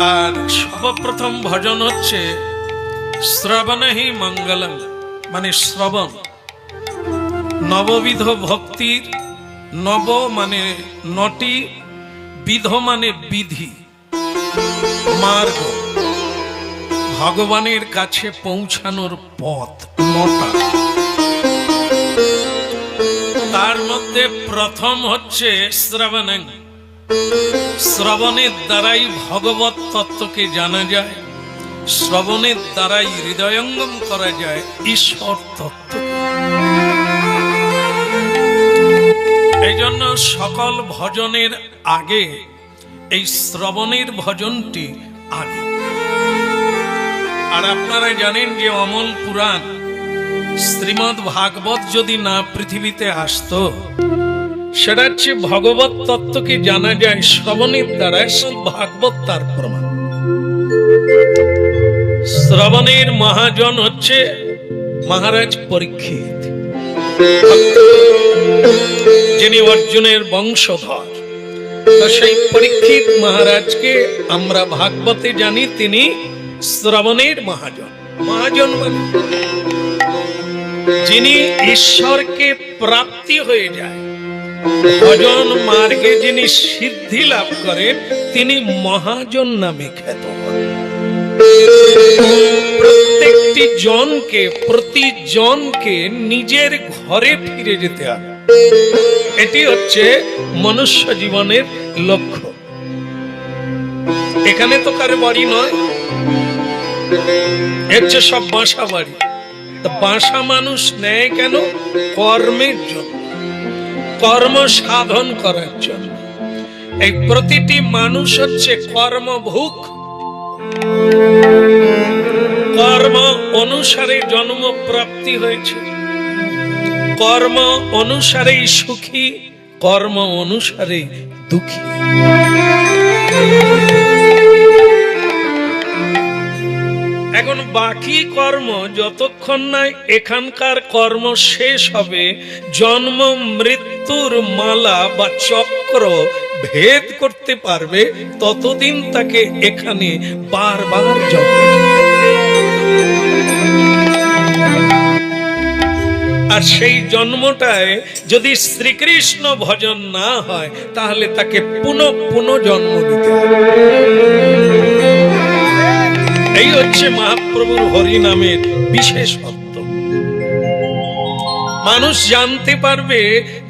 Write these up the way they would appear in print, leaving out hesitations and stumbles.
আর সর্বপ্রথম ভজন হচ্ছে শ্রবণহি মঙ্গলম, মানে শ্রবণ। নববিধ ভক্তির, নব মানে নটি, বিধ মানে বিধি, মার্গ, ভগবানের কাছে পৌঁছানোর পথ নটা। তার মধ্যে প্রথম হচ্ছে শ্রবণং। শ্রবণের দ্বারাই ভগবত তত্ত্বকে জানা যায়, শ্রবণের দ্বারাই হৃদয়ঙ্গম করা যায় ঈশ্বর তত্ত্ব। এই জন্য সকল ভজনের আগে এই শ্রবণের ভজনটি আগে। আর আপনারা জানেন যে অমল পুরাণ শ্রীমদ্ ভাগবত যদি না পৃথিবীতে আসতো, সেটা হচ্ছে ভগবত তত্ত্বকে জানা যায় শ্রবণের দ্বারা। ভাগবত তার প্রমাণ। শ্রবণের মহাজন হচ্ছে মহারাজ পরীক্ষিত, যিনি অর্জুনের বংশধর। তো সেই পরীক্ষিত মহারাজকে আমরা ভাগবতে জানি তিনি শ্রবণের মহাজন। মহাজন মানে যিনি ঈশ্বরকে প্রাপ্তি হয়ে যায়, ভজন মার্গে যিনি সিদ্ধি লাভ করেন, তিনি মহাজন নামে খ্যাত হন। প্রত্যেকটি জনকে, প্রতিজনকে নিজের ঘরে ফিরে যেতে হবে। এটি হচ্ছে মনুষ্য জীবনের লক্ষ্য। এখানে তো কারো বাড়ি নয়, হচ্ছে সব বাসা বাড়ি। বাসা মানুষ নেয় কেন? কর্মের জন্য, কর্ম সাধন করার জন্য। এই প্রতিটি মানুষ হচ্ছে কর্মভুক। কর্ম অনুসারে জন্ম প্রাপ্তি হয়েছে, কর্ম অনুসারেই সুখী, কর্ম অনুসারে দুঃখী। এখন বাকি কর্ম যতক্ষণ না এখানকার কর্ম শেষ হবে, জন্ম মৃত্যুর মালা বা চক্র ভেদ করতে পারবে, ততদিন তাকে এখানে বারবার জন্ম। আর সেই জন্মটায় যদি শ্রীকৃষ্ণ ভজন না হয়, তাহলে তাকে পুনঃ জন্ম দিতে হবে। এই হচ্ছে মহাপ্রভুর হরি নামের বিশেষত্ব। মানুষ জানতে পারবে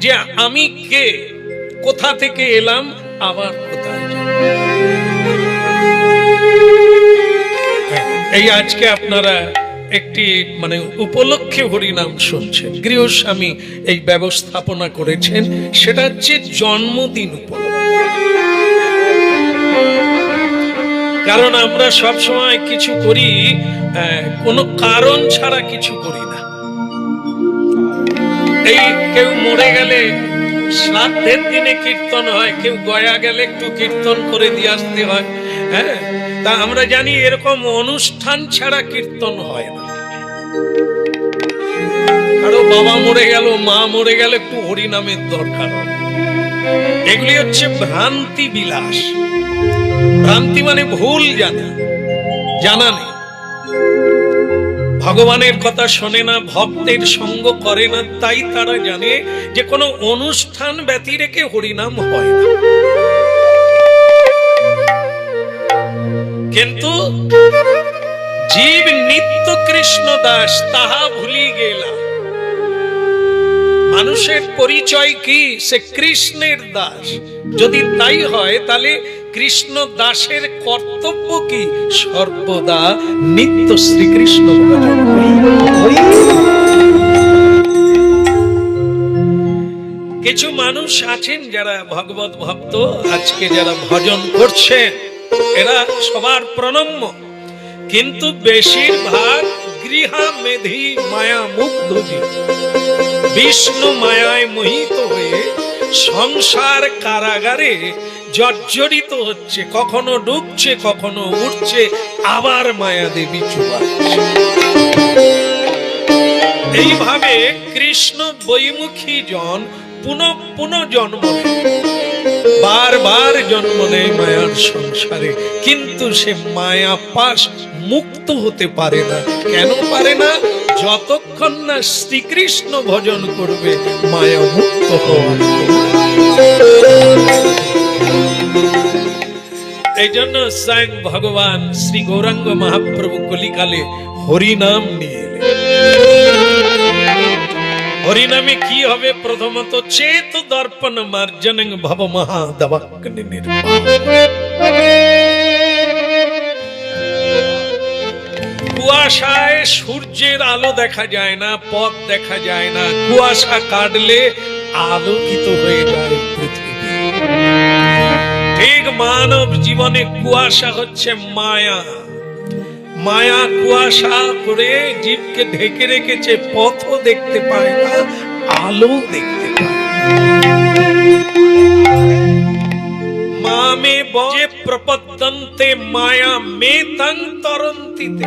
যে আমি কে, কোথা থেকে এলাম, আবার কোথায় যাব। এই আজকে আপনারা একটি মানে উপলক্ষে হরিনাম শুনছেন, গৃহস্বামী এই ব্যবস্থাপনা করেছেন, সেটা হচ্ছে জন্মদিন উপলক্ষে। কারণ আমরা সব সময় কিছু করি কোনো কারণ ছাড়া, কিছু করি না। এই কেউ মরে গেলে শ্রাদ্ধের দিনে কীর্তন হয়, কেউ গয়া গেলে একটু কীর্তন করে দিয়ে আসতে হয়। হ্যাঁ, তা আমরা জানি এরকম অনুষ্ঠান ছাড়া কীর্তন হয় না। কারো বাবা মরে গেল, মা মরে গেল, একটু হরিনামের দরকার হয়। এগুলি হচ্ছে ভ্রান্তি বিলাস। ভ্রান্তি মানে ভুল জানা, জানা নেই। ভগবানের কথা শোনে না, ভক্তের সঙ্গ করে না, তাই তারা জানে যে কোনো অনুষ্ঠান ব্যতি রেখে হরিনাম হয় না। কিন্তু জীব নিত্য কৃষ্ণ দাস, তাহা ভুলি গেলা। মানুষের পরিচয় কি? সে কৃষ্ণের দাস। যদি তাই হয়, তাহলে কৃষ্ণ দাসের কর্তব্য কি? সর্বদা নিত্য শ্রীকৃষ্ণ ভজন। কিছু মানুষ আছেন যারা ভগবত ভক্ত, আজকে যারা ভজন করছেন, এরা সবার প্রণম্য, কিন্তু বেশিরভাগ গৃহা মেধি মায়া মুগ্ধ জীব, বিষ্ণু মায়ায় মোহিত হয়ে সংসার কারাগারে জর্জরিত হচ্ছে। কখনো ডুবছে, কখনো উঠছে, আবার মায়া দেবী চুবাচ্ছে। এইভাবে কৃষ্ণ বৈমুখী জন পুনঃ জন্ম নেয়। বারবার জন্ম নেয় মায়ার সংসারে, কিন্তু সে মায়া পাশ মুক্ত হতে পারে না। কেন পারে না? যতক্ষণ না শ্রীকৃষ্ণ ভজন করবে মায়া মুক্ত হওয়ার। এই জন্য স্বয়ং ভগবান শ্রী গৌরাঙ্গ মহাপ্রভু কলিকালে হরিনাম নিয়ে এলেন। হরিনামে কি হবে? প্রথমত চেত দর্পণ মার্জনং ভব মহাদবাগ্নি নির্বাণ। কুয়াশায় সূর্যের আলো দেখা যায় না, পথ দেখা যায় না, কুয়াশা কাটলে আলোকিত হয়ে যায় পৃথিবী। ঠিক মানব জীবনে কুয়াশা হচ্ছে মায়া। মায়া কুয়াশা করে জীবকে ঢেকে রেখেছে, পথও দেখতে পায় না, আলো দেখতে পায়। মামে বজে প্রপদ্যন্তে মায়া মে তং তরন্তিতে।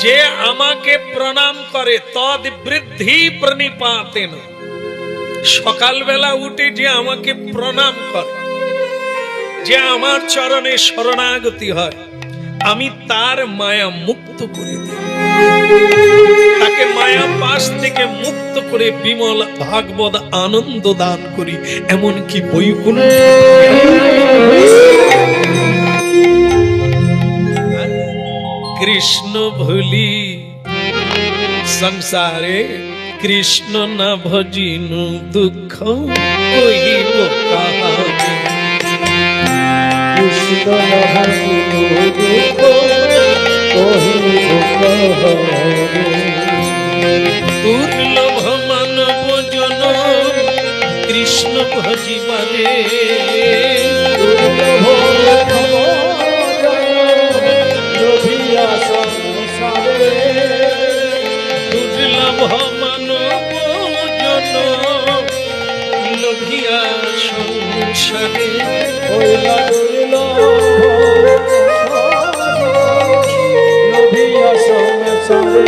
যে আমাকে প্রণাম করে তদ বৃদ্ধি প্রণিপাতেন। সকালবেলা উঠে যে আমাকে প্রণাম করে, যে আমার চরণে শরণাগতি হয়, আমি তার মায়া মুক্ত করে দিই। তাকে মায়া পাশ থেকে মুক্ত করে বিমল ভাগবত আনন্দ দান করি। এমনকি বৈকুণ্ঠ কৃষ্ণ ভুলি সংসারে কৃষ্ণ না ভজিনু দুঃখ কহিব কাহাকে। কৃষ্ণ না ভজিনু দুঃখ কহিব কাহাকে। দুর্লভ মানব জনম কৃষ্ণ ভজিবারে। দুর্লভ মানব জনম লোভিয়া সংসারে। দুর্লভ মানব জনম লোভিয়া সংসারে। হইলা দুর্লভ লোভিয়া সংসারে।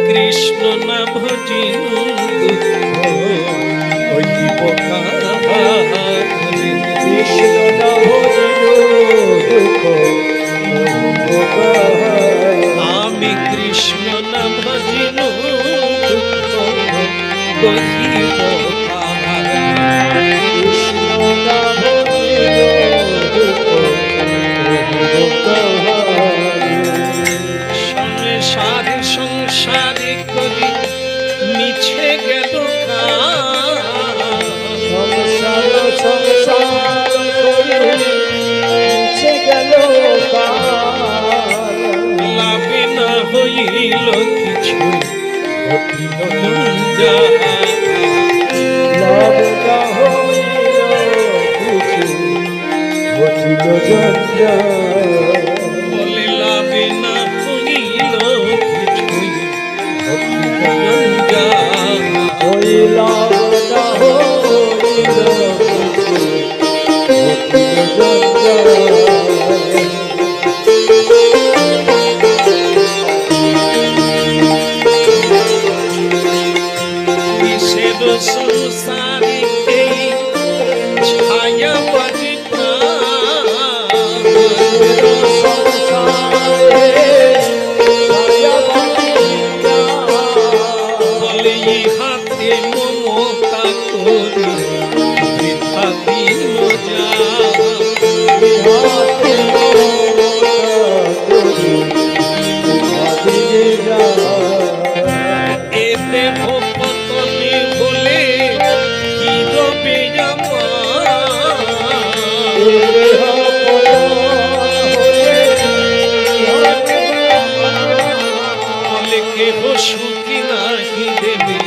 কৃষ্ণ না ভজিনু দুঃখ কহিব কাহারে। কৃষ্ণ না ভজিনু দুঃখ কহিব কাহারে। আমি কৃষ্ণ না ভজিনু দুঃখ কহিব কাহারে। কৃষ্ণ না ভজিনু দুঃখ কহিব কাহারে। সংসারে সংসারে করি মিছে গেল কার। সংসার সংসার করি মিছে গেল কার। লাভে না হইল কিছু ঘটিল জঞ্জাল। লাভ না হইল কিছু ঘটিল জঞ্জাল। বলে লাভে না হইল কিছুই ঘটিল জঞ্জাল। ওই লাভ না হইল কিছু ঘটিল জঞ্জাল। কিসের সংসারে এই ছায়া বাজি প্রাণ। বলে ইহাতে মমতা করি বৃথা দিল এতে পতনে বলে কি রবে বলে কেহ সুখী নাহি দেবে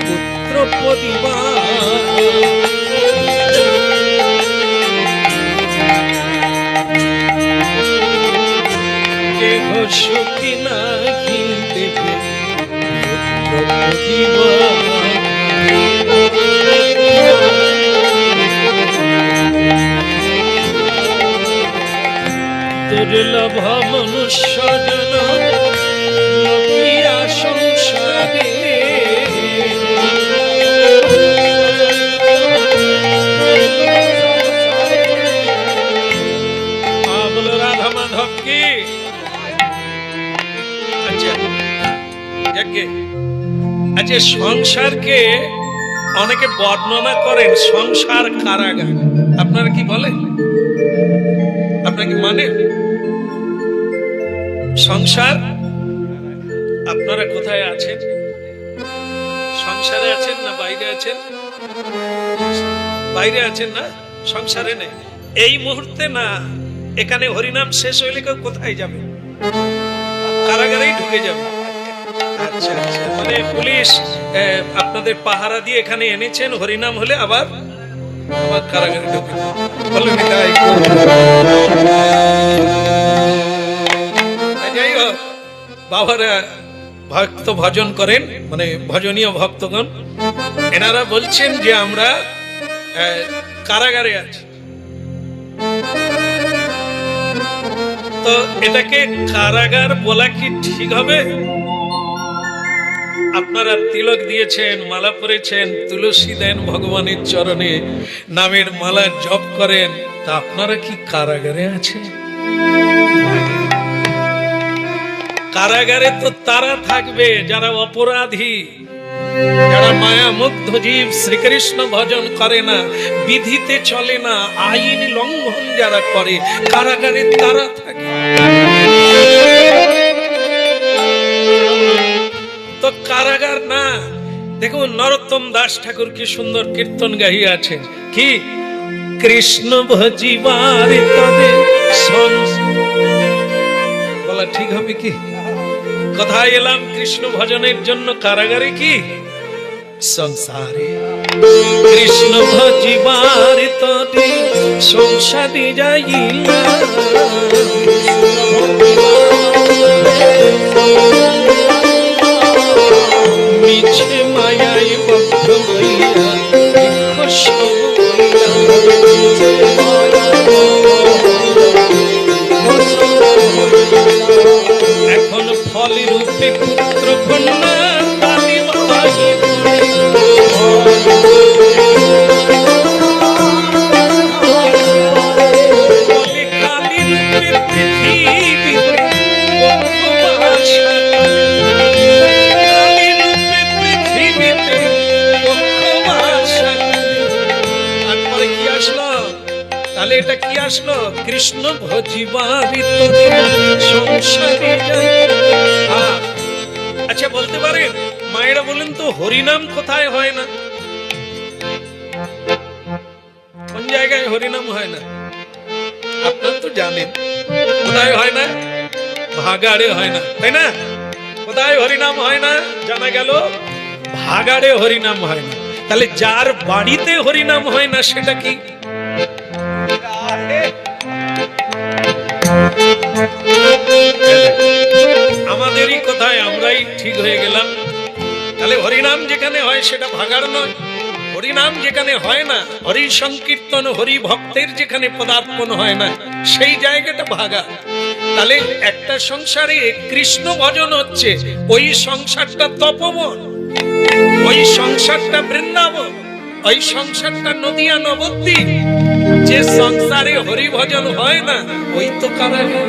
পুত্র পরিবার। কেহ সুখী নাহি দেবে পুত্র পরিবার। দুর্লভ মনুষ্য জনম লোভিয়া সংসারে। আচ্ছা, সংসারকে অনেকে বর্ণনা করেন সংসার কারাগার। আপনারা কি বলেন? আপনারা কি মানেন সংসার? আপনারা কোথায় আছেন? সংসারে আছেন না বাইরে আছেন? বাইরে আছেন না, সংসারে নেই। এই মুহূর্তে না, এখানে হরিনাম শেষ হইলে কেউ কোথায় যাবে? কারাগারেই ঢুকে যাবে। আচ্ছা আচ্ছা, মানে পুলিশ আপনাদের পাহারা দিয়ে এখানে এনেছেন, হরিনাম হলে আবার আবার কারাগারে ঢুকে বলেন। যাই হোক, বাবারা ভক্ত ভজন করেন, মানে ভজনীয় ভক্তগণ, এনারা বলছেন যে আমরা কারাগারে আছি। তো এটাকে কারাগার বলা কি ঠিক হবে? আপনারা তিলক দিয়েছেন, মালা পরেছেন, তুলসী দেন ভগবানের চরণে, নামের মালা জপ করেন, তা আপনারা কি কারাগারে আছেন? কারাগারে তো তারা থাকবে যারা অপরাধী, যারা মায়া মুগ্ধ জীব, শ্রীকৃষ্ণ ভজন করে না, বিধিতে চলে না, আইন লঙ্ঘন যারা করে, কারাগারে তারা থাকে। তো কারাগার না। দেখুন, নরোত্তম দাস ঠাকুর কি সুন্দর কীর্তন গাইয়াছেন, কি কৃষ্ণ ভজিবার তবে বলা ঠিক হবে কি? কোথায় এলাম কৃষ্ণ ভজনের জন্য? কারাগারে কি সংসারে। কৃষ্ণ ভজিবার তবে সংসারে যাইলা, মিছে মায়ায় বদ্ধ হইয়া এখন ফলে রূপে পুত্র কন্যা তালি মাতাই বলে কালী রূপে পৃথিবীতে তাহলে এটা কি আসলো? কৃষ্ণ ভজিবারি সংসারে। আচ্ছা, বলতে পারেন মায়েরা বলেন তো হরিনাম কোথায় হয় না? কোন জায়গায় হরিনাম হয় না? আপনারা তো জানেন কোথায় হয় না? ভাগাড়ে হয় না, তাই না? কোথায় হরিনাম হয় না? জানা গেল ভাগাড়ে হরিনাম হয় না। তাহলে যার বাড়িতে হরিনাম হয় না সেটা কি? আমাদেরই কোথায়, আমরাই ঠিক হয়ে গেলাম। তাহলে হরিনাম যেখানে হয় সেটা ভাগাড় নয়। হরিনাম যেখানে হয় না, হরি সংকীর্তন, হরি ভক্তের যেখানে পদার্পণ হয় না, সেই জায়গাটা ভাগাড়। তাহলে একটা সংসারে কৃষ্ণ ভজন হচ্ছে, ওই সংসারটা তপবন, ওই সংসারটা বৃন্দাবন, ওই সংসারটা নদিয়া নবদ্বীপ। যে সংসারে হরি ভজন হয় না, ওই তো কারাগার,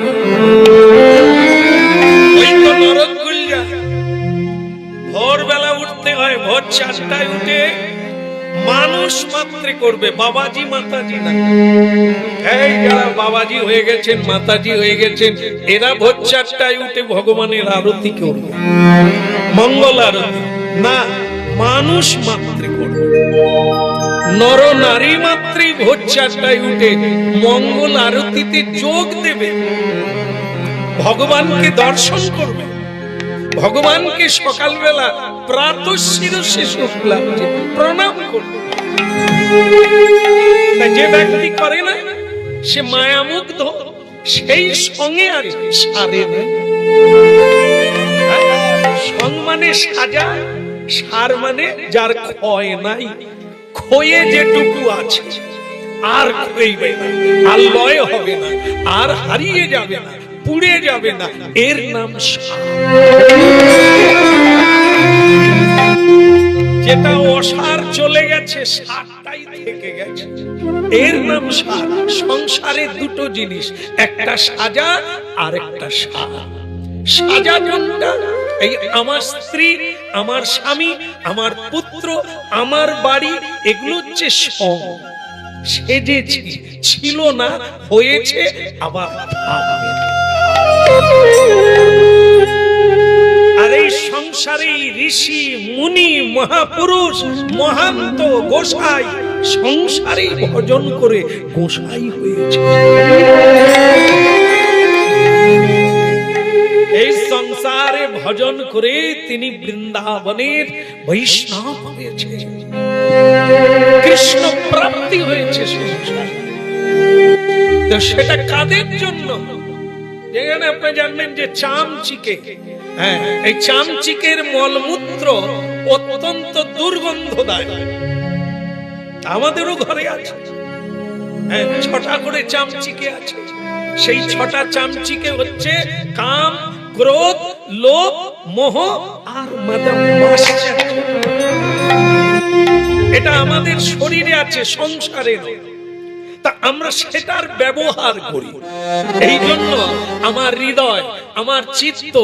ওই তো নরক গুলজা। ভোরবেলা উঠতে হয়, ভোর 4টায় উঠে মানুষ মাত্রে করবে, বাবাজি মাতাজি না। এই যারা বাবাজি হয়ে গেছেন, মাতাজি হয়ে গেছেন, এরা ভোর 4টায় উঠে ভগবানের আরতি করবে, মঙ্গল আরতি না, মানুষ মাত্রে করবে। নর নারী মাত্রই ভোর 4টায় উঠে মঙ্গল আরতিতে যোগ দেবে, ভগবানকে দর্শন করবে, ভগবানকে সকালবেলা প্রাতঃশিরসে শুক্লাব্জে প্রণাম করবে। যে ব্যক্তি করে না সে মায়ামুগ্ধ, সেই সঙ্গে আছে সারে না। সং মানে সাজা, সার মানে যার ক্ষয় নাই, ক্ষয়ে যেটুকু আছে আর ক্ষয়বে না, আর লয় হবে না, আর হারিয়ে যাবে না, পুড়ে যাবে না, এর নাম সার। যেটা অসার চলে গেছে, সারটাই থেকে গেছে, এর নাম সার। সংসারে দুটো জিনিস, একটা সাজা আর একটা সার। সাজা কোনটা? এই আমার স্ত্রী, আমার স্বামী, আমার পুত্র, আমার বাড়ি, এগুলো হচ্ছে সং। সেজেছি, ছিল না, হয়েছে, আবার থাকবে। আর এই সংসারে ঋষি মুনি মহাপুরুষ মহান্ত গোসাই সংসারে ভজন করে গোসাই হয়েছে। এই সংসারে ভজন করে তিনি বৃন্দাবনের বৈষ্ণব হয়েছে, কৃষ্ণ প্রাপ্তি হয়েছে সংসারে। তো সেটা কাদের জন্য? যেখানে আপনি জানবেন যে চামচিকে, হ্যাঁ, এই চামচিকের মলমূত্র অত্যন্ত দুর্গন্ধদায়ক। আমাদেরও ঘরে আছে, হ্যাঁ, 6টা করে চামচিকে আছে। সেই 6টা চামচিকে হচ্ছে কাম, ক্রোধ, লোভ, মোহ আর মাৎসর্য। এটা আমাদের শরীরে আছে, সংসারে। তা আমরা সেটার ব্যবহার করি। এই জন্য আমার হৃদয়, আমার চিত্ত,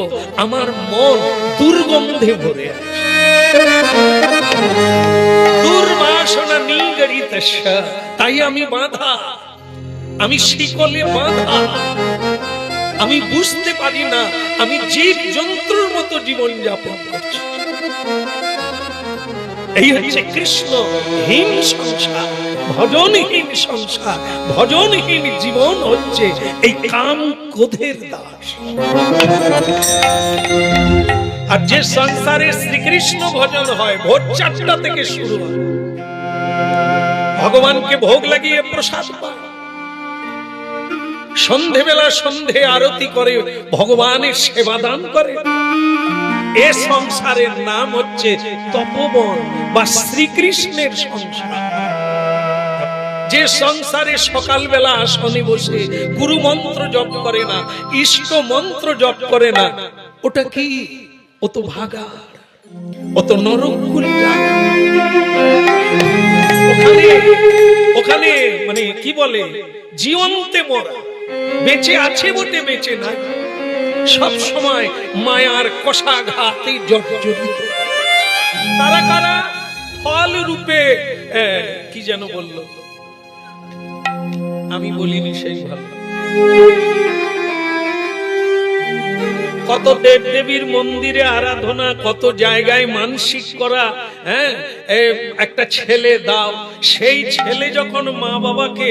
আমার মন দুর্গন্ধে ভরে আছে। দুর্বাসনা নিগড়িতস্য, তাই আমি বাঁধা, আমি শিকলে বাঁধা। আমি বুঝতে পারি না, আমি জীব জন্তুর মতো জীবন যাপন করছি। এই হচ্ছে কৃষ্ণহীন সংসার, ভজনহীন সংসার। ভজনহীন জীবন হচ্ছে এই কাম ক্রোধের দাস। আর যে সংসারে শ্রীকৃষ্ণ ভজন হয়, ভোর 4টা থেকে শুরু হয়, ভগবানকে ভোগ লাগিয়ে প্রসাদ পায়, সন্ধেবেলা সন্ধে আরতি করে ভগবানের সেবা দান করে। এ সংসারের নাম হচ্ছে তপবন বা শ্রীকৃষ্ণের সংসার। যে সংসারে সকালবেলা আসনে বসে গুরু মন্ত্র জপ করে না, ইষ্ট মন্ত্র জপ করে না, ওটা কি? ও তো ভাগা, ও তো নরকুল। ওখানে মানে কি বলে, জীবন্তে মরা। বেঁচে আছে বটে, বেঁচে নাই, সব সময় মায়ার কষাঘাতে জর্জরিত। তারা কারা? ফল রূপে, কি যেন বলল, আমি বলিনি, সেই ভালো। কত দেব দেবীর মন্দিরে আরাধনা, কত জায়গায় মানসিক করা, হ্যাঁ, একটা ছেলে দাও। সেই ছেলে যখন মা বাবাকে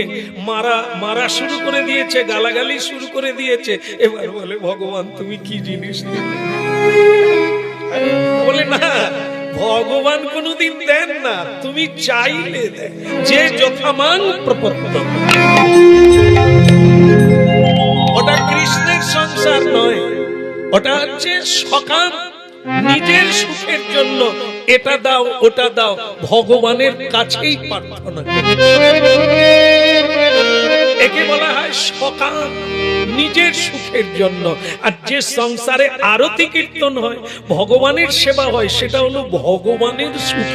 মারা শুরু করে দিয়েছে, গালাগালি শুরু করে দিয়েছে, এবার বলে ভগবান তুমি কি জিনিস দিলে? বলে না, ভগবান কোনদিন দেন না, তুমি চাইলে দেন। যে যথামান প্রপত্ত। ওটা কৃষ্ণের সংসার নয়, ওটা হচ্ছে সকাম, নিজের সুখের জন্য এটা দাও ওটা দাও, ভগবানের কাছেই প্রার্থনা। একে বলা হয় সকাম, নিজের সুখের জন্য। আর যে সংসারে আরতি কীর্তন হয়, ভগবানের সেবা হয়, সেটা হলো ভগবানের সুখ।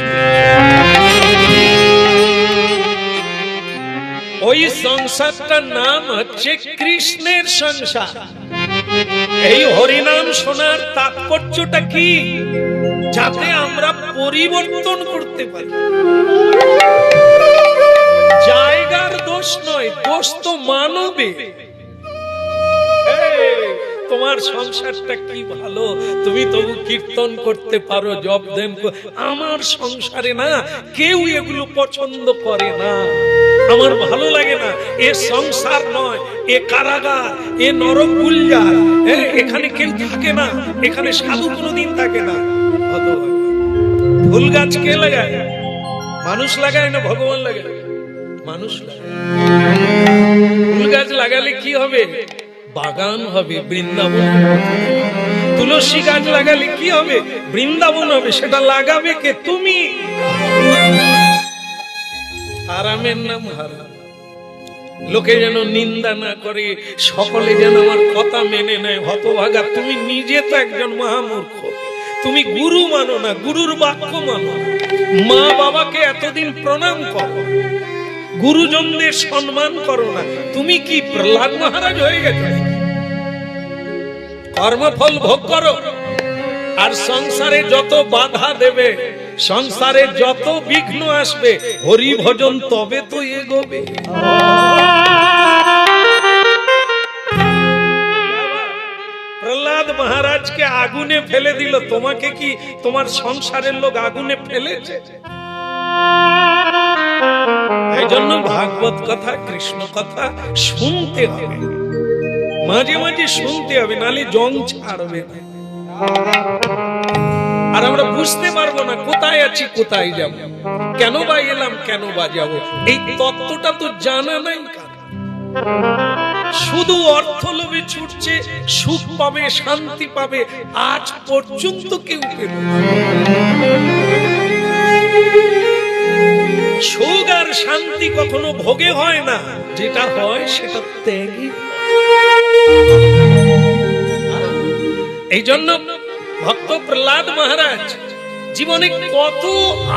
ওই সংসারটার নাম হচ্ছে কৃষ্ণের সংসার। এই হরিনাম শোনার তাৎপর্যটা কি? যাতে আমরা পরিবর্তন করতে পারি। জায়গার দোষ নয়, দোষ তো মানবে। তোমার সংসারটা কি ভালো, তুমি তবু কীর্তন করতে পারো, জপ দেন। আমার সংসারে না, কেউ এগুলো পছন্দ করে না, আমার ভালো লাগে না। এ সংসার নয়, এ কারাগার, এ নরক গুলজার। এখানে কেউ থাকে না, এখানে সাধু কোনোদিন থাকে না। ফুল গাছ কে লাগায়? মানুষ লাগায় না ভগবান লাগায়? মানুষ লাগায়। ফুল গাছ লাগালে কি হবে? বাগান হবে, বৃন্দাবন। তুলসী গাছ লাগালে কি হবে? বৃন্দাবন হবে। সেটা লাগাবে কে? তুমি। হারামের নাম হারাম। লোকে যেন নিন্দা না করে, সকলে যেন আমার কথা মেনে নেয়। হতভাগা, তুমি নিজে তো একজন মহামূর্খ। তুমি গুরু মানো না, গুরুর বাক্য মানো না। মা বাবাকে এতদিন প্রণাম করো, গুরুজনদের সম্মান করো না। তুমি কি প্রহ্লাদ মহারাজ হয়ে গেছো? কর্মফল ভোগ করো আর সংসারে যত বাধা দেবে, সংসারে যত বিঘ্ন আসবে, হরি ভজন তবে তো এগোবে। প্রহ্লাদ মহারাজকে আগুনে ফেলে দিল, তোমাকে কি তোমার সংসারের লোক আগুনে ফেলেছে? এই জন্য ভাগবত কথা, কৃষ্ণ কথা শুনতে হবে, মাঝে মাঝে শুনতে হবে, নালে জং ছাড়বে না। আর আমরা বুঝতে পারবো না কোথায় আছি, কোথায় যাব, কেন বা এলাম, কেন বা যাব, এই তত্ত্বটা তো জানা নাই। শুধু অর্থ লোভে ছুটছে, সুখ পাবে, শান্তি পাবে, আজ পর্যন্ত কেউ পেল না। সুখ আর শান্তি কখনো ভোগে হয় না, যেটা হয় সেটা ত্যাগে। এই জন্য ভক্ত প্রহ্লাদ মহারাজ জীবনে কত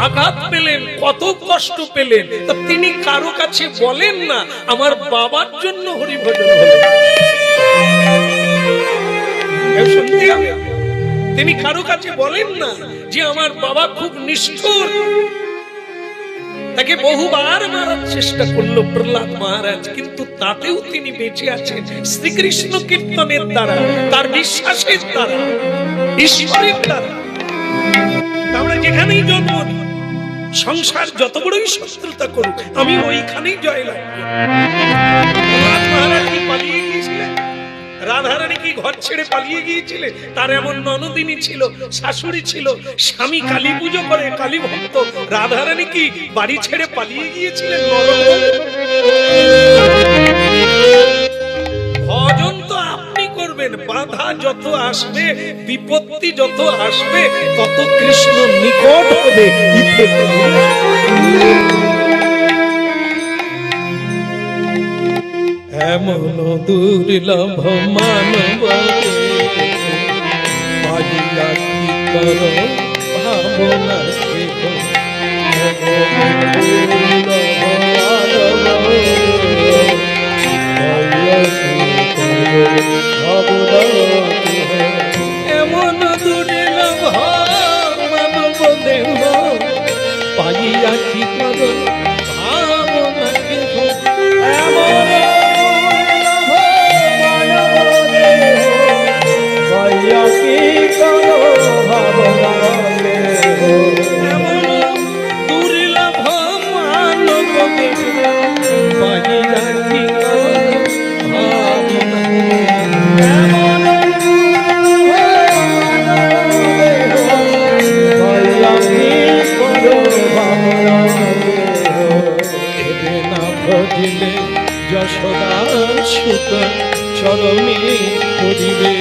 আঘাত পেলেন, কত কষ্ট পেলেন, তা তিনি কারো কাছে বলেন না আমার বাবার জন্য হরিভজন হলো। তিনি কারো কাছে বলেন না যে আমার বাবা খুব নিষ্ঠুর, তাকে বহুবার মারার চেষ্টা করলো প্রহ্লাদ মহারাজ, কিন্তু তাতেও তিনি বেঁচে আছেন শ্রীকৃষ্ণ কীর্তনের দ্বারা, তার বিশ্বাসের দ্বারা, ঈশ্বরের দ্বারা। আমরা যেখানেই জন্ম নিই, সংসার যত বড়ই শত্রুতা করুক, আমি ওইখানেই জয়লাভ করব। প্রহ্লাদ মহারাজ কি পালিয়ে গিয়েছিলেন? রাধারানী কি ঘর ছেড়ে পালিয়ে গিয়েছিলেন? তার এমন ননদিনী ছিল, শাশুড়ি ছিল, স্বামী কালী পুজো করে, কালী ভক্ত। রাধারানী কি বাড়ি ছেড়ে পালিয়ে গিয়েছিলেন? ভজন তো আপনি করবেন, বাধা যত আসবে, বিপত্তি যত আসবে, তত কৃষ্ণ নিকট হবে। এমন দুর্লভ মানব পাইয়া কি করো ভাবনা দেখো, এমন দুর্লভ মানব দেহ পাইয়া কি করো ভাবনা দেখো, এমন দুর্লভ মানব দেহ পাইয়া কি করো ভাবনা, ভজিলে যশোদা সুত চরণে করিবে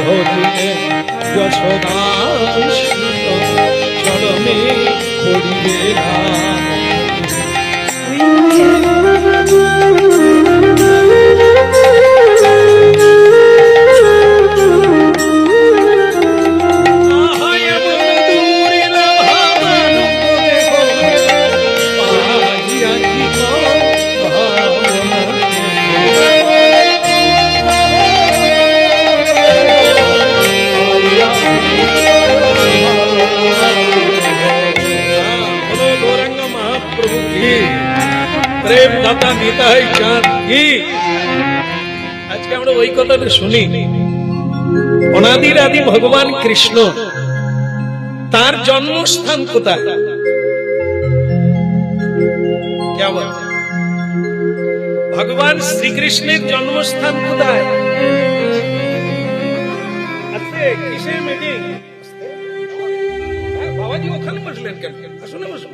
ভজিলে যশোদা সুত চরণে করিবে আজকে আমরা ওই কথাটা শুনি। অনাদির আদি ভগবান কৃষ্ণ, তার জন্মস্থান কোথায়? ভগবান শ্রীকৃষ্ণের জন্মস্থান কোথায়? কিসের মিটিং? বাবাজি ওখানে বসলেন কেন? আসলে বসুন।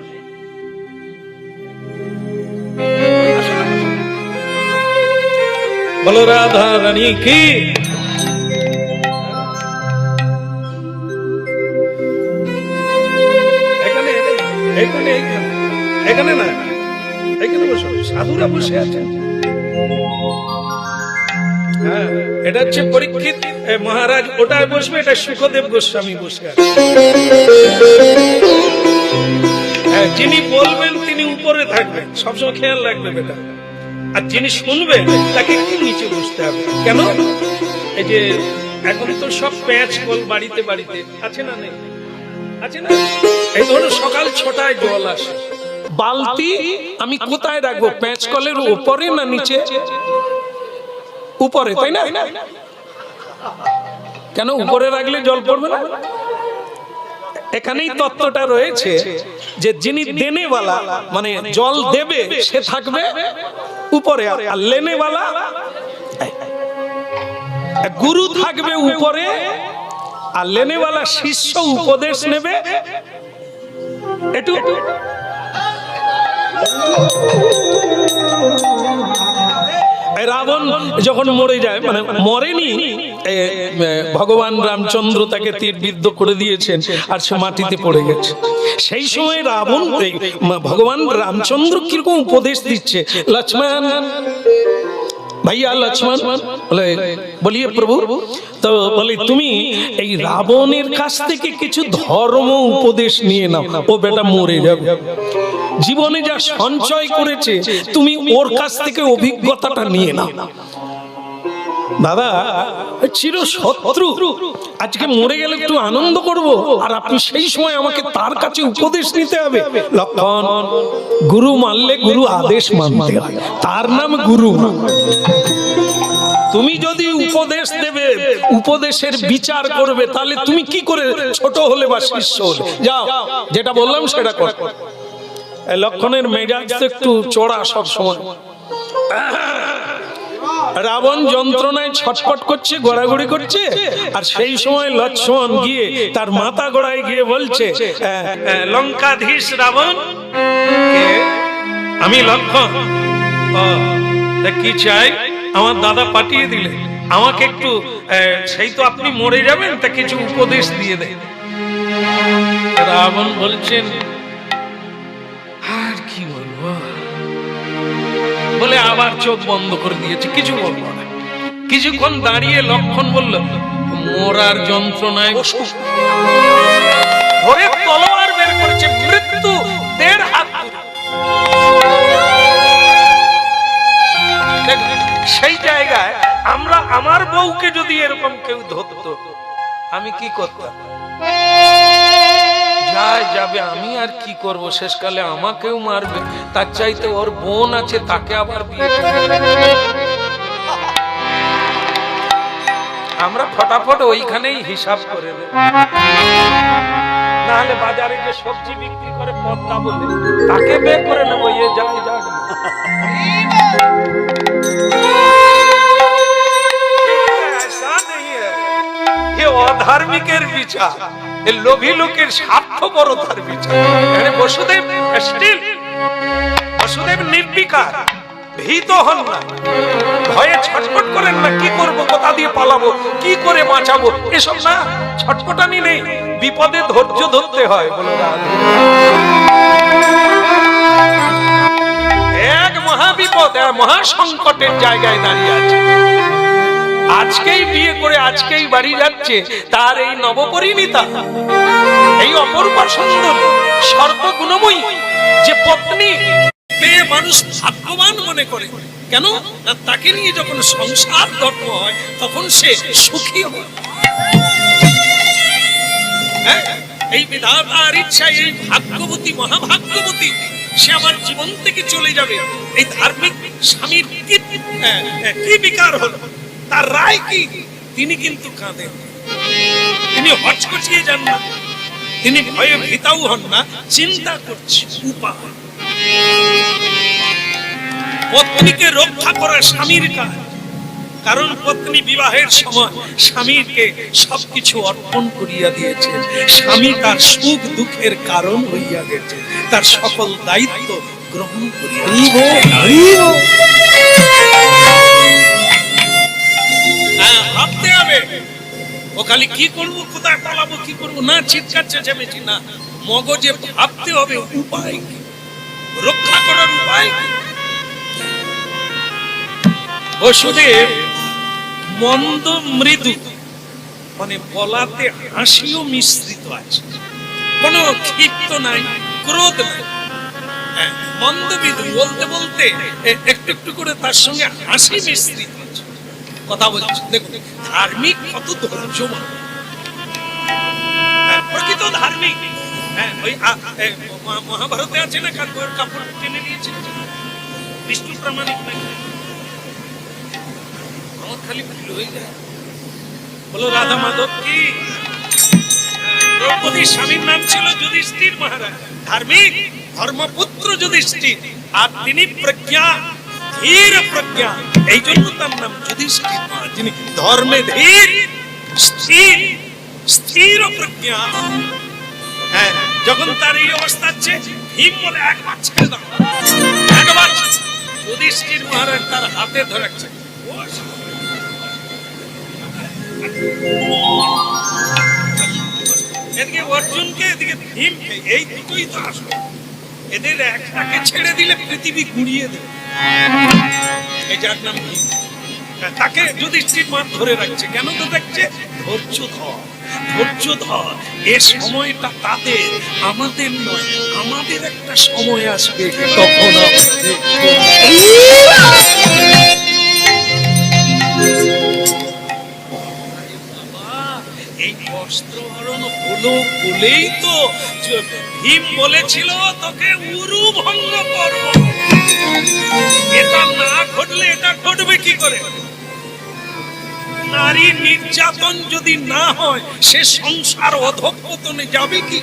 বলো রাধা রানী কি? এখানে এখানে এখানে না, এখানে বসো, সাধুরা বসে আছেন। হ্যাঁ, এটা হচ্ছে পরীক্ষিত মহারাজ, ওটায় বসবে, এটা সুখদেব গোস্বামী বসে আছে। যিনি বলবেন তিনি উপরে থাকবেন, সবসময় খেয়াল রাখবে বেটা। আর যিনি শুনবেন তাকে একটু নিচে বসতে হবে। কেন? এই যে এখন তো সব প্যাঁচ কল বাড়িতে বাড়িতে আছে না, নেই? আছে না? এই ধরো সকাল 6টায় জল আসে, বালতি আমি কোথায় রাখবো? প্যাঁচ কলের উপরে না নিচে? উপরে, তাই না? কেন উপরে রাখলে জল পড়বে না? এখানেই তত্ত্বটা রয়েছে যে যিনি দেনেওয়ালা মানে জল দেবে সে থাকবে উপরে, আর লেনেওয়ালা গুরু থাকবে উপরে, আর লেনেওয়ালা শিষ্য উপদেশ নেবে। একটু রাবণ যখন মরে যায়, মানে মরেনি, ভগবান রামচন্দ্র তাকে তীরবিদ্ধ করে দিয়েছেন আর সে মাটিতে পড়ে গেছে। সেই সময় রাবণ ভগবান রামচন্দ্র কিরকম উপদেশ দিচ্ছে, লক্ষ্মণ ভাইয়া লক্ষ্মণ বলিয়ে প্রভু, তো বলি তুমি এই রাবণের কাছ থেকে কিছু ধর্ম উপদেশ নিয়ে নাও, ও বেটা মরে যাবে, জীবনে যা সঞ্চয় করেছে তুমি ওর কাছ থেকে অভিজ্ঞতাটা নিয়ে নাও। দাদা চির শত্রু আজকে মরে গেলে একটু আনন্দ করব, আর আপনি সেই সময় আমাকে তার কাছে উপদেশ নিতে হবে। লক্ষণ, গুরু মানলে গুরু আদেশ মানতে হয়, তার নাম গুরু। তুমি যদি উপদেশ দেবে, উপদেশের বিচার করবে, তাহলে তুমি কি করে ছোট হলে বা শিষ্য হলে? যাও, যেটা বললাম সেটা কর। লক্ষণের মেজাজ তো একটু চড়া সব সময়। রাবণ যন্ত্রণায় ছটফট করছে, গড়াগড়ি করছে, আর সেই সময় লক্ষ্মণ গিয়ে তার মাথা গড়ায় গিয়ে বলছে, লঙ্কাধীশ রাবণ, আমি লক্ষ্মণ, কি চাই? আমার দাদা পাঠিয়ে দিলে আমাকে একটু, সেই তো আপনি মরে যাবেন, তা কিছু উপদেশ দিয়ে দেয়। রাবণ বলছেন, আর কি বলবো, বলে আবার চোখ বন্ধ করে দিয়েছে, কিছু বলবো না। কিছুক্ষণ দাঁড়িয়ে লক্ষণ বলল, মরার যন্ত্রণায় ধরে তলোয়ার বের করেছে, মৃত্যু 1.5 হাত। সেই জায়গায় আমরা আমার বউকে যদি এরকম কেউ ধরতো, আমি কি করতাম? যায় যাবে, আমি আর কি করব, শেষকালে আমাকেও মারবে, তার চাইতে ওর বোন আছে তাকে আবার বিয়ে করবে। আমরা ফটাফট ওইখানেই হিসাব করে দেব, নাহলে বাজারে যে সবজি বিক্রি করে পদ্মা বলে তাকে বের করে নেবো, এ যায় যাক। অধার্মিকের বিচার, লোভী লোকের স্বার্থপরতার বিচার। বসুদেব স্টিল, বসুদেব নির্বিকার, ভীত হন না, ভয়ে ছটফট করেন না, কি করবো, কোথা দিয়ে পালাবো, কি করে বাঁচাবো, এসব না, ছটফটানি নেই। বিপদে ধৈর্য ধরতে হয়। বলো এক মহাবিপদ, মহা সংকটের জায়গায় দাঁড়িয়ে আছে। আজকেই বিয়ে করে আজকেই বাড়ি যাচ্ছে তার এই নবপরিণীতা, এই অপরূপা সুন্দর সর্বগুণময়ী যে পত্নী পেয়ে মানুষ ভাগ্যবান মনে করে। কেন? তাকে নিয়ে যখন সংসার ধর্ম হয় তখন সে সুখী হয়। এই বিধাতার ইচ্ছায় এই ভাগ্যবতী, মহাভাগ্যবতী সে আমার জীবন থেকে চলে যাবে। এই ধার্মিক স্বামীর কি বিকার হলো, তার রায় কি? তিনি কিন্তু কাঁদেন, তিনি হচকচিয়ে যান না, তিনি ভয়ে ভীতাও হন না, চিন্তা করছে উপায়। পত্নীকে রক্ষা করা স্বামীর কাজ, কারণ পত্নী বিবাহের সময় স্বামীকে সবকিছু অর্পণ করিয়া দিয়েছে, স্বামী তার সুখ দুঃখের কারণ হইয়া গেছে, তার সকল দায়িত্ব গ্রহণ করিয়া ভাবতে হবে। ও খালি কি করবো, কোথায় পালাবো, কি করবো না, চিৎকার চেঁচামেচি না, মগজে ভাবতে হবে উপায় কি, রক্ষা করার উপায় কি। বসুদেব মন্দ মৃদু, মানে বলাতে হাসিও মিশ্রিত আছে, কোনো ক্ষিপ্ত নাই, ক্রোধ নাই, মন্দবিধি বলতে বলতে একটু একটু করে তার সঙ্গে হাসি মিশ্রিত হচ্ছে, কথা বলছে। দেখুন ধার্মিক কত ধৈর্যমান, প্রকৃত ধার্মিক। ওই মহাভারতে আছে না, কাপড় টেনে নিয়েছে বিষ্ণু প্রামাণিক নাকি, আমার খালি ভুল হয়ে যায়। বলো রাধা মাধব কি? দ্রৌপদীর স্বামীর নাম ছিল যুধিষ্ঠির মহারাজ, ধার্মিক ধর্মপুত্র যুধিষ্ঠির, আর তিনি প্রজ্ঞা, ধীর প্রজ্ঞা, এই জন্য তার নাম যুধিষ্ঠির মহারাজ, যিনি ধর্মে ধীর, স্থির, স্থির প্রজ্ঞা। হ্যাঁ, যখন তার এই অবস্থা হচ্ছে, ভীম বলে একবার ছেড়ে দাও, একবার। যুধিষ্ঠির মহারাজ তার হাতে ধরেছে, এদিকে অর্জুনকে, এদিকে ভীমকে, এই দুটোই তো আসবে। এদের একটাকে ছেড়ে দিলে পৃথিবী গুড়িয়ে দেবে। এই যার নাম ভীম, তাকে যুধিষ্ঠির মহারাজ ধরে রাখছে। কেন তো দেখছে? ধৈর্য ধর, ধৈর্য ধর, এ সময়টা তাদের, আমাদের নয়। আমাদের একটা সময় আসবে, তখন এই বস্ত্রহরণ হলো বলেই তো ভীম বলেছিল তোকে উরু ভঙ্গ করব। এটা না ঘটলে এটা ঘটবে কি করে? নারী নির্যাতন যদি না হয়, সে সংসার অধঃপতনে যাবে কি?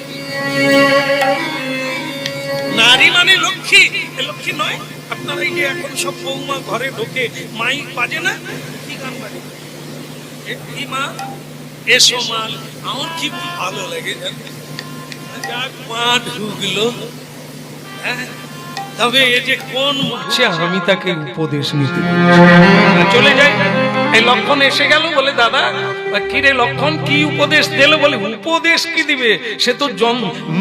নারী মানে লক্ষ্মী, লক্ষ্মী নয়। আপনারা এই যে এখন সব বৌমা ঘরে ঢোকে, মাইক বাজে না, কি গান বাজে? কি মা এসো মাল, আমার কি ভালো লাগে জানেন? যাক মা ঢুকলো, তবে এই যে কোন মুখে আমি তাকে উপদেশ নিতে চলে যাই। এই লক্ষণ এসে গেল, বলে দাদা কি রে লক্ষণ, কি উপদেশ দিল? বলে উপদেশ কি দিবে, সে তো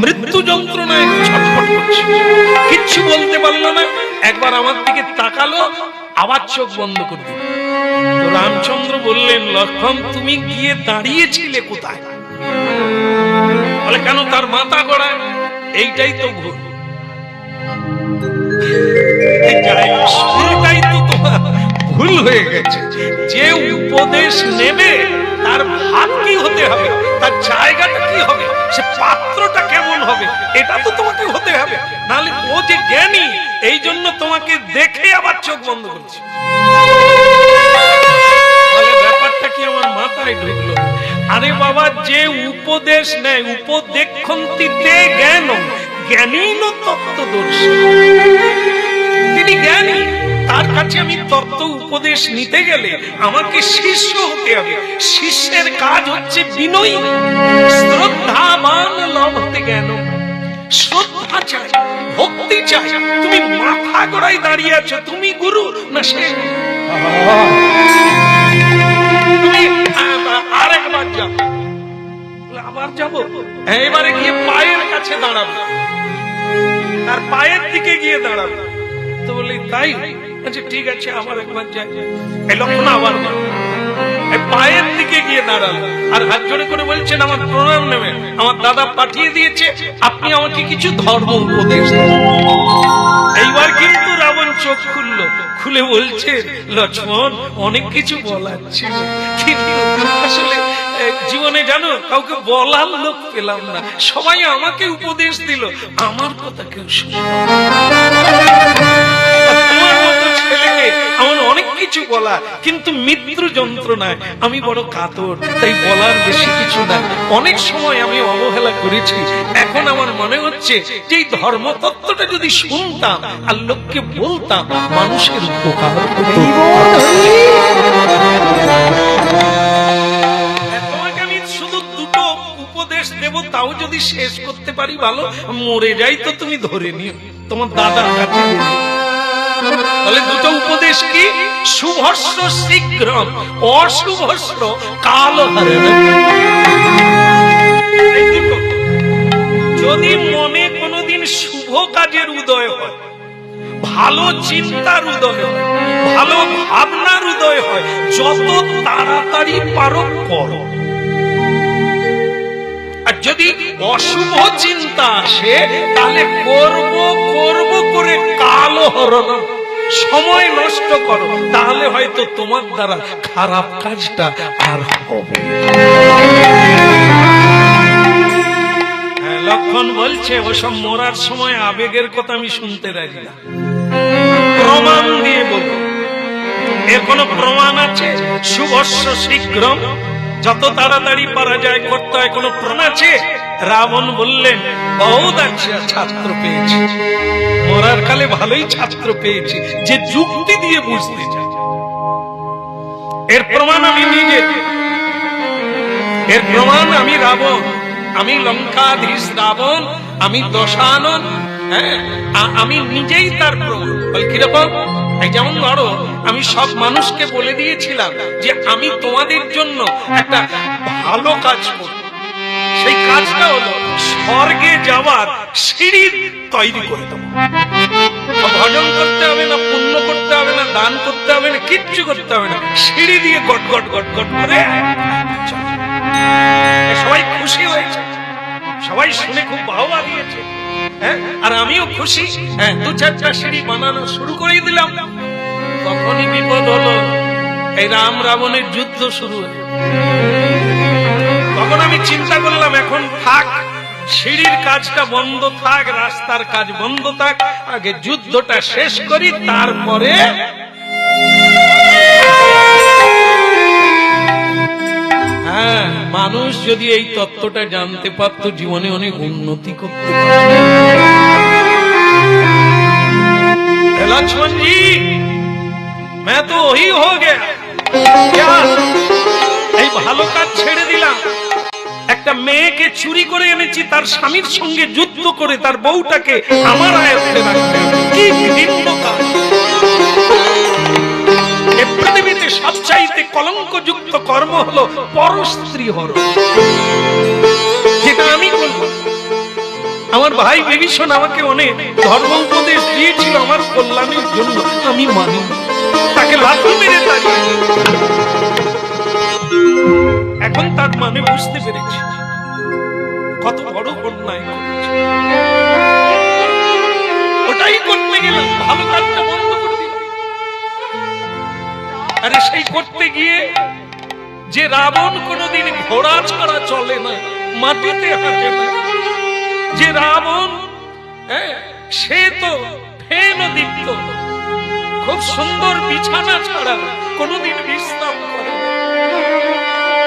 মৃত্যু যন্ত্রণায় ছটফট করছে, কিচ্ছু বলতে পারলো না। একবার আমার দিকে তাকালো, আবার চোখ বন্ধ করে দিল। তো রামচন্দ্র বললেন, লক্ষণ তুমি গিয়ে দাঁড়িয়েছিলে কোথায়? বলে কেন, তার মাথা গড়ায়। এইটাই তো ভুল, শুরুটাই তো তোমার ভুল হয়ে গেছে। যে উপদেশ নেবে তার ভাব কি হতে হবে, তার জায়গাটা কি হবে, সে পাত্রটা কেমন হবে, এটা তো তোমাকে হতে হবে। নাহলে ও যে জ্ঞানী, এই জন্য তোমাকে দেখে আবার চোখ বন্ধ করছে। ব্যাপারটা কি আমার মাথায় ঢুকলো? আরে বাবা, যে উপদেশ নেয়, উপদেক্ষন্তিতে জ্ঞান, জ্ঞানীন তত্ত্বদর্শী, তিনি জ্ঞানী। তার কাছে আমি তত্ত্ব উপদেশ নিতে গেলে আমাকে শিষ্য হতে হবে। শিষ্যের কাজ হচ্ছে বিনয়ী, শ্রদ্ধাবান লভতে জ্ঞান। শ্রদ্ধা চাই, ভক্তি চাই। তুমি মাথা গড়াই দাঁড়িয়ে আছো, তুমি গুরু না সে? তুমি আরেকবার যাও, আবার যাবো, এবারে গিয়ে পায়ের কাছে দাঁড়াবো, আর পায়ের দিকে গিয়ে দাঁড়াবো। তো বলি তাই? আচ্ছা ঠিক আছে, আবার একবার যাই। এই লক্ষণ আবার পায়ের দিকে গিয়ে দাঁড়ালো, আর হাত জোড়ে করে বলছেন, আমার প্রণাম নেবেন, আমার দাদা পাঠিয়ে দিয়েছে, আপনি আমাকে কিছু ধর্ম উপদেশ দেন। এইবার কিন্তু রাবণ চোখ খুললো, খুলে বলছে, লক্ষ্মণ অনেক কিছু বলার ছিল, কিন্তু আসলে জীবনে জানো কাউকে বলার লোক পেলাম না, সবাই আমাকে উপদেশ দিল, আমার কথা কেউ শুনল না। তোমার মতো ছেলেকে আমার অনেক কিছু বলা, কিন্তু মৃত্যু যন্ত্রণায় আমি বড় কাতর, তাই বলার বেশি কিছু না। অনেক সময় আমি অবহেলা করেছি, এখন আমার মনে হচ্ছে যে এই ধর্মতত্ত্বটা যদি শুনতাম আর লোককে বলতাম, মানুষের উপকার হতো। তোমাকে আমি শুধু দুটো উপদেশ দেব, তাও যদি শেষ করতে পারি ভালো, মরে যাই তো তুমি ধরে নিও, তোমার দাদার কাছে দেবে। তাহলে দুটো উপদেশ কি? শুভস্য শীঘ্র, অশুভস্য কাল হারে। যদি মনে কোনোদিন শুভ কাজের উদয় হয়, ভালো চিন্তার উদয় হয়, ভালো ভাবনার উদয় হয়, যত তাড়াতাড়ি পারো করো। আর যদি অশুভ চিন্তা আসে তাহলে করব করব করে কাল হরণ সময় নষ্ট করো, তাহলে হয়তো তোমার দ্বারা খারাপ কাজটা আর হবে। লক্ষণ বলছে ওসব মরার সময় আবেগের কথা আমি শুনতে রাজি না, প্রমাণ দিয়ে বলবো। এর কোন প্রমাণ আছে? শুভস্য শীঘ্রম, যত তাড়াতাড়ি পারা যায় করতে হয়, কোন প্রমাণ আছে? রাবণ বললেন বহুত আচ্ছা ছাত্র পেয়েছি, মরার কালে ভালোই ছাত্র পেয়েছি, যে যুক্তি দিয়ে বুঝতে চাই। এর প্রমাণ আমি নিজে, এর প্রমাণ আমি রাবণ, আমি লঙ্কাধীশ রাবণ, আমি দশানন, হ্যাঁ আমি নিজেই তার প্রমাণ। বল কিরকম? এই যেমন ধরো আমি সব মানুষকে বলে দিয়েছিলাম যে আমি তোমাদের জন্য একটা ভালো কাজ করব, সেই কাজটা হলো স্বর্গে যাওয়ার সিঁড়ি তৈরি করে দেবো। ভজন করতে হবে না, পুণ্য করতে হবে না, দান করতে হবে না, কিচ্ছু করতে হবে না, সিঁড়ি দিয়ে গট গট গট গট করে। সবাই খুশি হয়েছে, সবাই শুনে খুব বাহবা দিয়েছে, হ্যাঁ আর আমিও খুশি। হ্যাঁ দু চারটা সিঁড়ি বানানো শুরু করে দিলাম। তখনই বিপদ হলো, এই রাম রাবণের যুদ্ধ শুরু হলো। তখন আমি চিন্তা করলাম এখন থাক, সিঁড়ির কাজটা বন্ধ থাক, রাস্তার কাজ বন্ধ থাক, আগে যুদ্ধটা শেষ করি, তারপরে হ্যাঁ মানুষ যদি এই তত্ত্বটা জানতে পারত জীবনে অনেক উন্নতি করতে পারত। लक्ष्मण जी मैं तो वही हो गया, এই ভালো কাজ ছেড়ে দিলাম, একটা মেয়েকে চুরি করে এনেছি, তার স্বামীর সঙ্গে যুদ্ধ করে তার বউটাকে আমার আয়ত্তে রাখতে, কি ঘৃণ্য কাজ। এই পৃথিবীতে সবচাইতে কলঙ্কযুক্ত কর্ম হলো পরস্ত্রী হরণ, যেটা আমি করব। আমার ভাই বিভীষণ আমাকে অনেক ধর্ম উপদেশ দিয়েছিল আমার কল্যাণের জন্য, আমি মানি, তাকে লাথি মেরে তাড়িয়ে। এখন তার মানে বুঝতে পেরেছি কত বড় অন্যায় করেছি। ওটাই করতে গেলাম, ভালো কাজটা বন্ধ করে দিলাম। আরে সেই করতে গিয়ে যে রাবণ কোনোদিন ঘোড়া ছাড়া চলে না, মাটিতে হাঁটে না, যে রাবণ সে তো ফেন দিত, খুব সুন্দর বিছানা ছাড়া কোনোদিন বিশ্রাম করে না,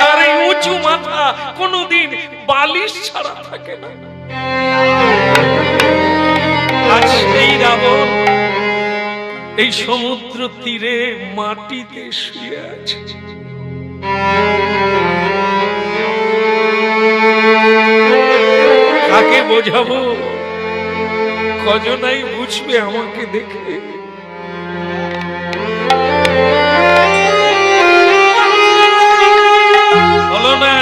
তার এই উঁচু মাথা কোনোদিন বালিশ ছাড়া থাকে না। আর সেই রাবণ এই সমুদ্র তীরে মাটিতে শুয়ে আছে। কাকে বোঝাবো? কজনাই বুঝবে আমাকে দেখে? হলো না,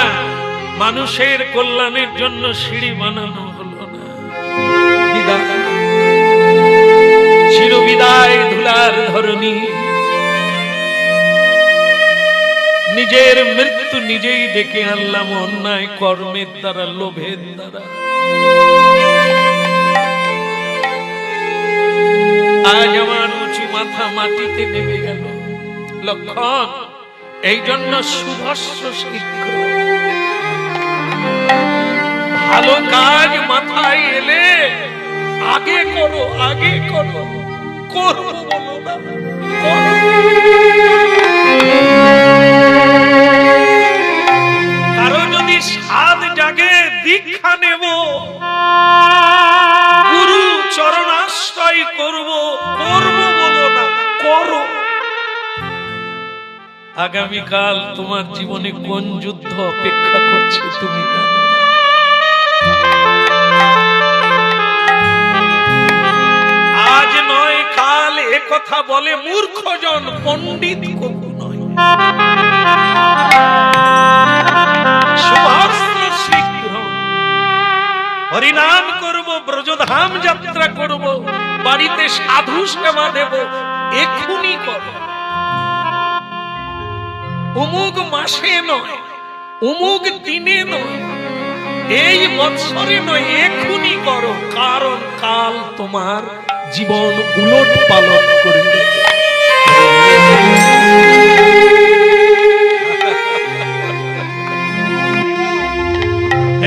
মানুষের কল্যাণের জন্য সিঁড়ি বানানো হলো না। বিদায়, চিরবিদায় ধুলার ধরণী, নিজের মৃত্যু নিজেই ডেকে আনলাম অন্যায় কর্মের দ্বারা, লোভের দ্বারা। আজ আমার উঁচু মাথা মাটিতে নেমে গেল। লক্ষণ, এই জন্য শুভস্য শীঘ্র, ভালো কাজ মাথায় এলে আগে করো, আগে করো, করবো বলো না, কারো যদি সাধ জাগে দীক্ষা নেব, গুরু চরণাশ্রয় করব, করবো বলো না, করো। আগামীকাল তোমার জীবনে কোন যুদ্ধ অপেক্ষা করছে তুমি জানো না। আজ নয় কাল এ কথা বলে মূর্খজন, পণ্ডিত কবু নয়। শুভস্য শীঘ্র, হরিনাম করব, ব্রজধাম যাত্রা করব, বাড়িতে সাধু সেবা দেব, এখুনি করো। অমুক মাসে নয়, অমুক দিনে নয়, এই বৎসরে নয়, এখনই করো, কারণ কাল তোমার জীবন উলট পালট করে দেবে।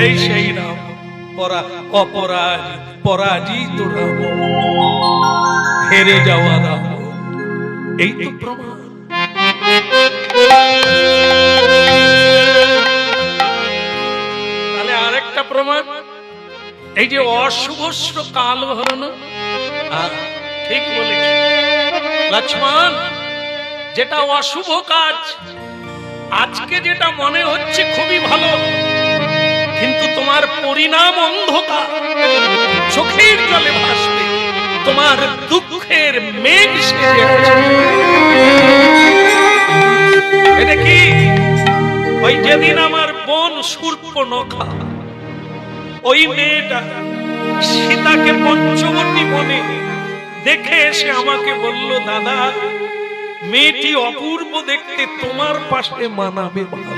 এই সেই রাম, পরাজিত রাম, হেরে যাওয়া রাম, এই তো প্রমাণ। তাহলে আরেকটা প্রমাণ, এই যে অশুভস্র কাল হরণ, ঠিক বলেছে লক্ষ্মণ, যেটা অশুভ কাজ আজকে যেটা মনে হচ্ছে খুবই ভালো, কিন্তু তোমার পরিণাম অন্ধকার, চোখের জলে ভাসবে, তোমার দুঃখের মেঘ সেজে আছে। এটা কি? ওই যেদিন আমার বোন শূর্পণখা, ওই মেয়েটা সীতাকে পঞ্চবটী বনে দেখে এসে আমাকে বলল, দাদা মেয়েটি অপূর্ব দেখতে, তোমার পাশে মানাবে ভালো।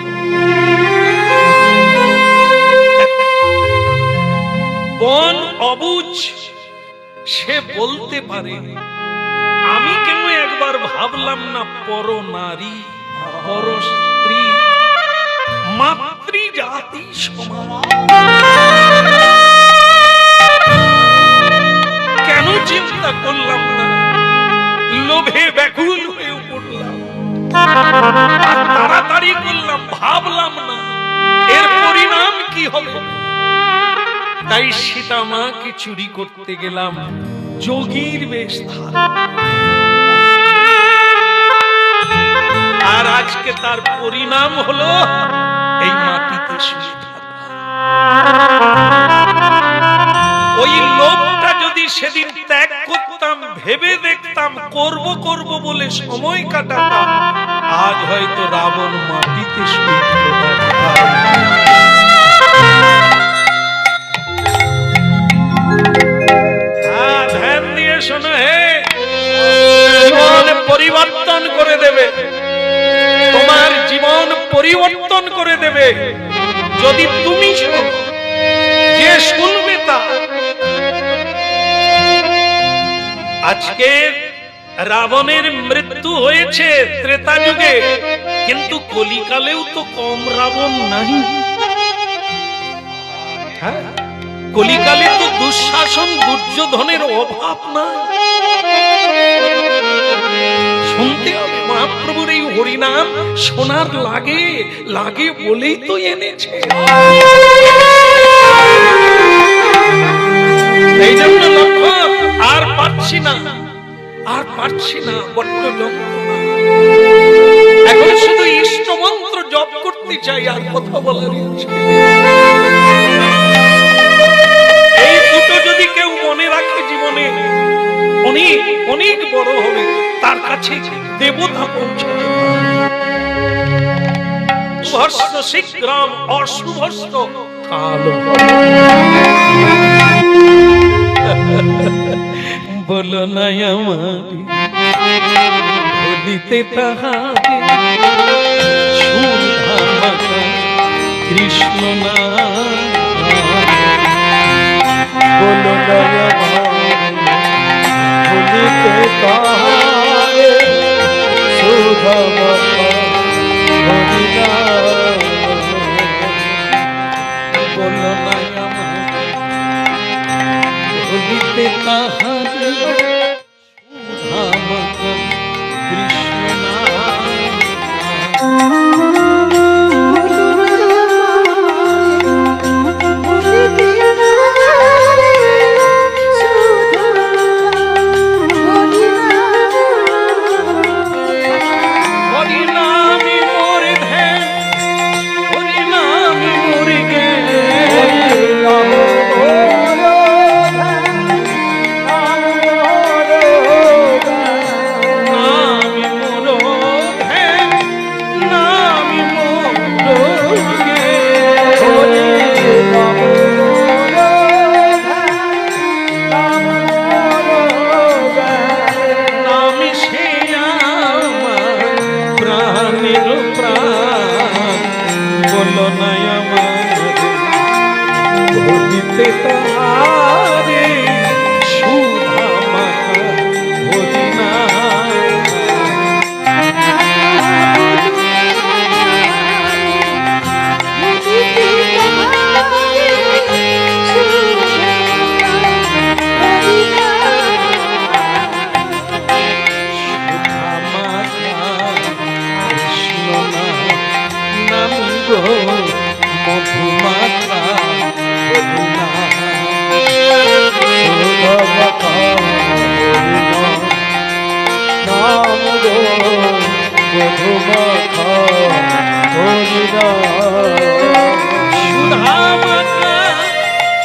বন অবুঝ, সে বলতে পারে, আমি কেন একবার ভাবলাম না পর নারী পর স্ত্রী মাতৃ জাতি সমান, কেন চিন্তা করলাম না? লোভে ব্যাকুল হয়ে পড়লাম, তাড়াতাড়ি করলাম, ভাবলাম না এর পরিণাম কি হবে। তাই সীতা মাকে চুরি করতে গেলাম যোগীর বেশ ধারণ, আর আজকে তার পরিণাম হলো এই মাটিতে শুয়ে থাকা। ওই লোভটা যদি সেদিন ত্যাগ করতাম, ভেবে দেখতাম করব করব বলে সময় কাটাতাম, আজ হয়তো রাবণ মাটিতে শুয়ে ধ্যান দিয়ে শোনো, হে জীবন পরিবর্তন করে দেবে, তোমার জীবন পরিবর্তন করে দেবে যদি তুমি শোনো। যে শুনবে তা। আজকে রাবণের মৃত্যু হয়েছে ত্রেতা যুগে, কিন্তু কলিকালেও তো কম রাবণ নাই। হ্যাঁ, কলিকালে তো দুঃশাসন দুর্যোধনের অভাব না। শুনতে হবে মহাপ্রভুর এই হরিনাম, শোনার লাগে লাগে বলেই তো এনেছে। এই জন্য লক্ষ্মণ, আর পারছি না, আর পারছি না, বড্ড যন্ত্রণা। এখন শুধু ইষ্ট মন্ত্র জপ করতে চাই, আর কথা বলার ইচ্ছে। এই দুটো যদি কেউ মনে রাখে জীবনে, অনেক অনেক বড় হবে, তার কাছে দেবতা পৌঁছাবে। শুভস্য শীঘ্রম অশুভস্য কাল। বলো না আমার ভুলিতে তাহাকে, সুধা মাতা কৃষ্ণ না। বলো না আমার ভুলিতে তাহাকে, সুধা মাতা হরি নাম। বলো না আমার ভুলিতে তাহাকে, সুধা মাতা কৃষ্ণ না। ভরিতে তাহারে সুধা মাখা হরিনাম।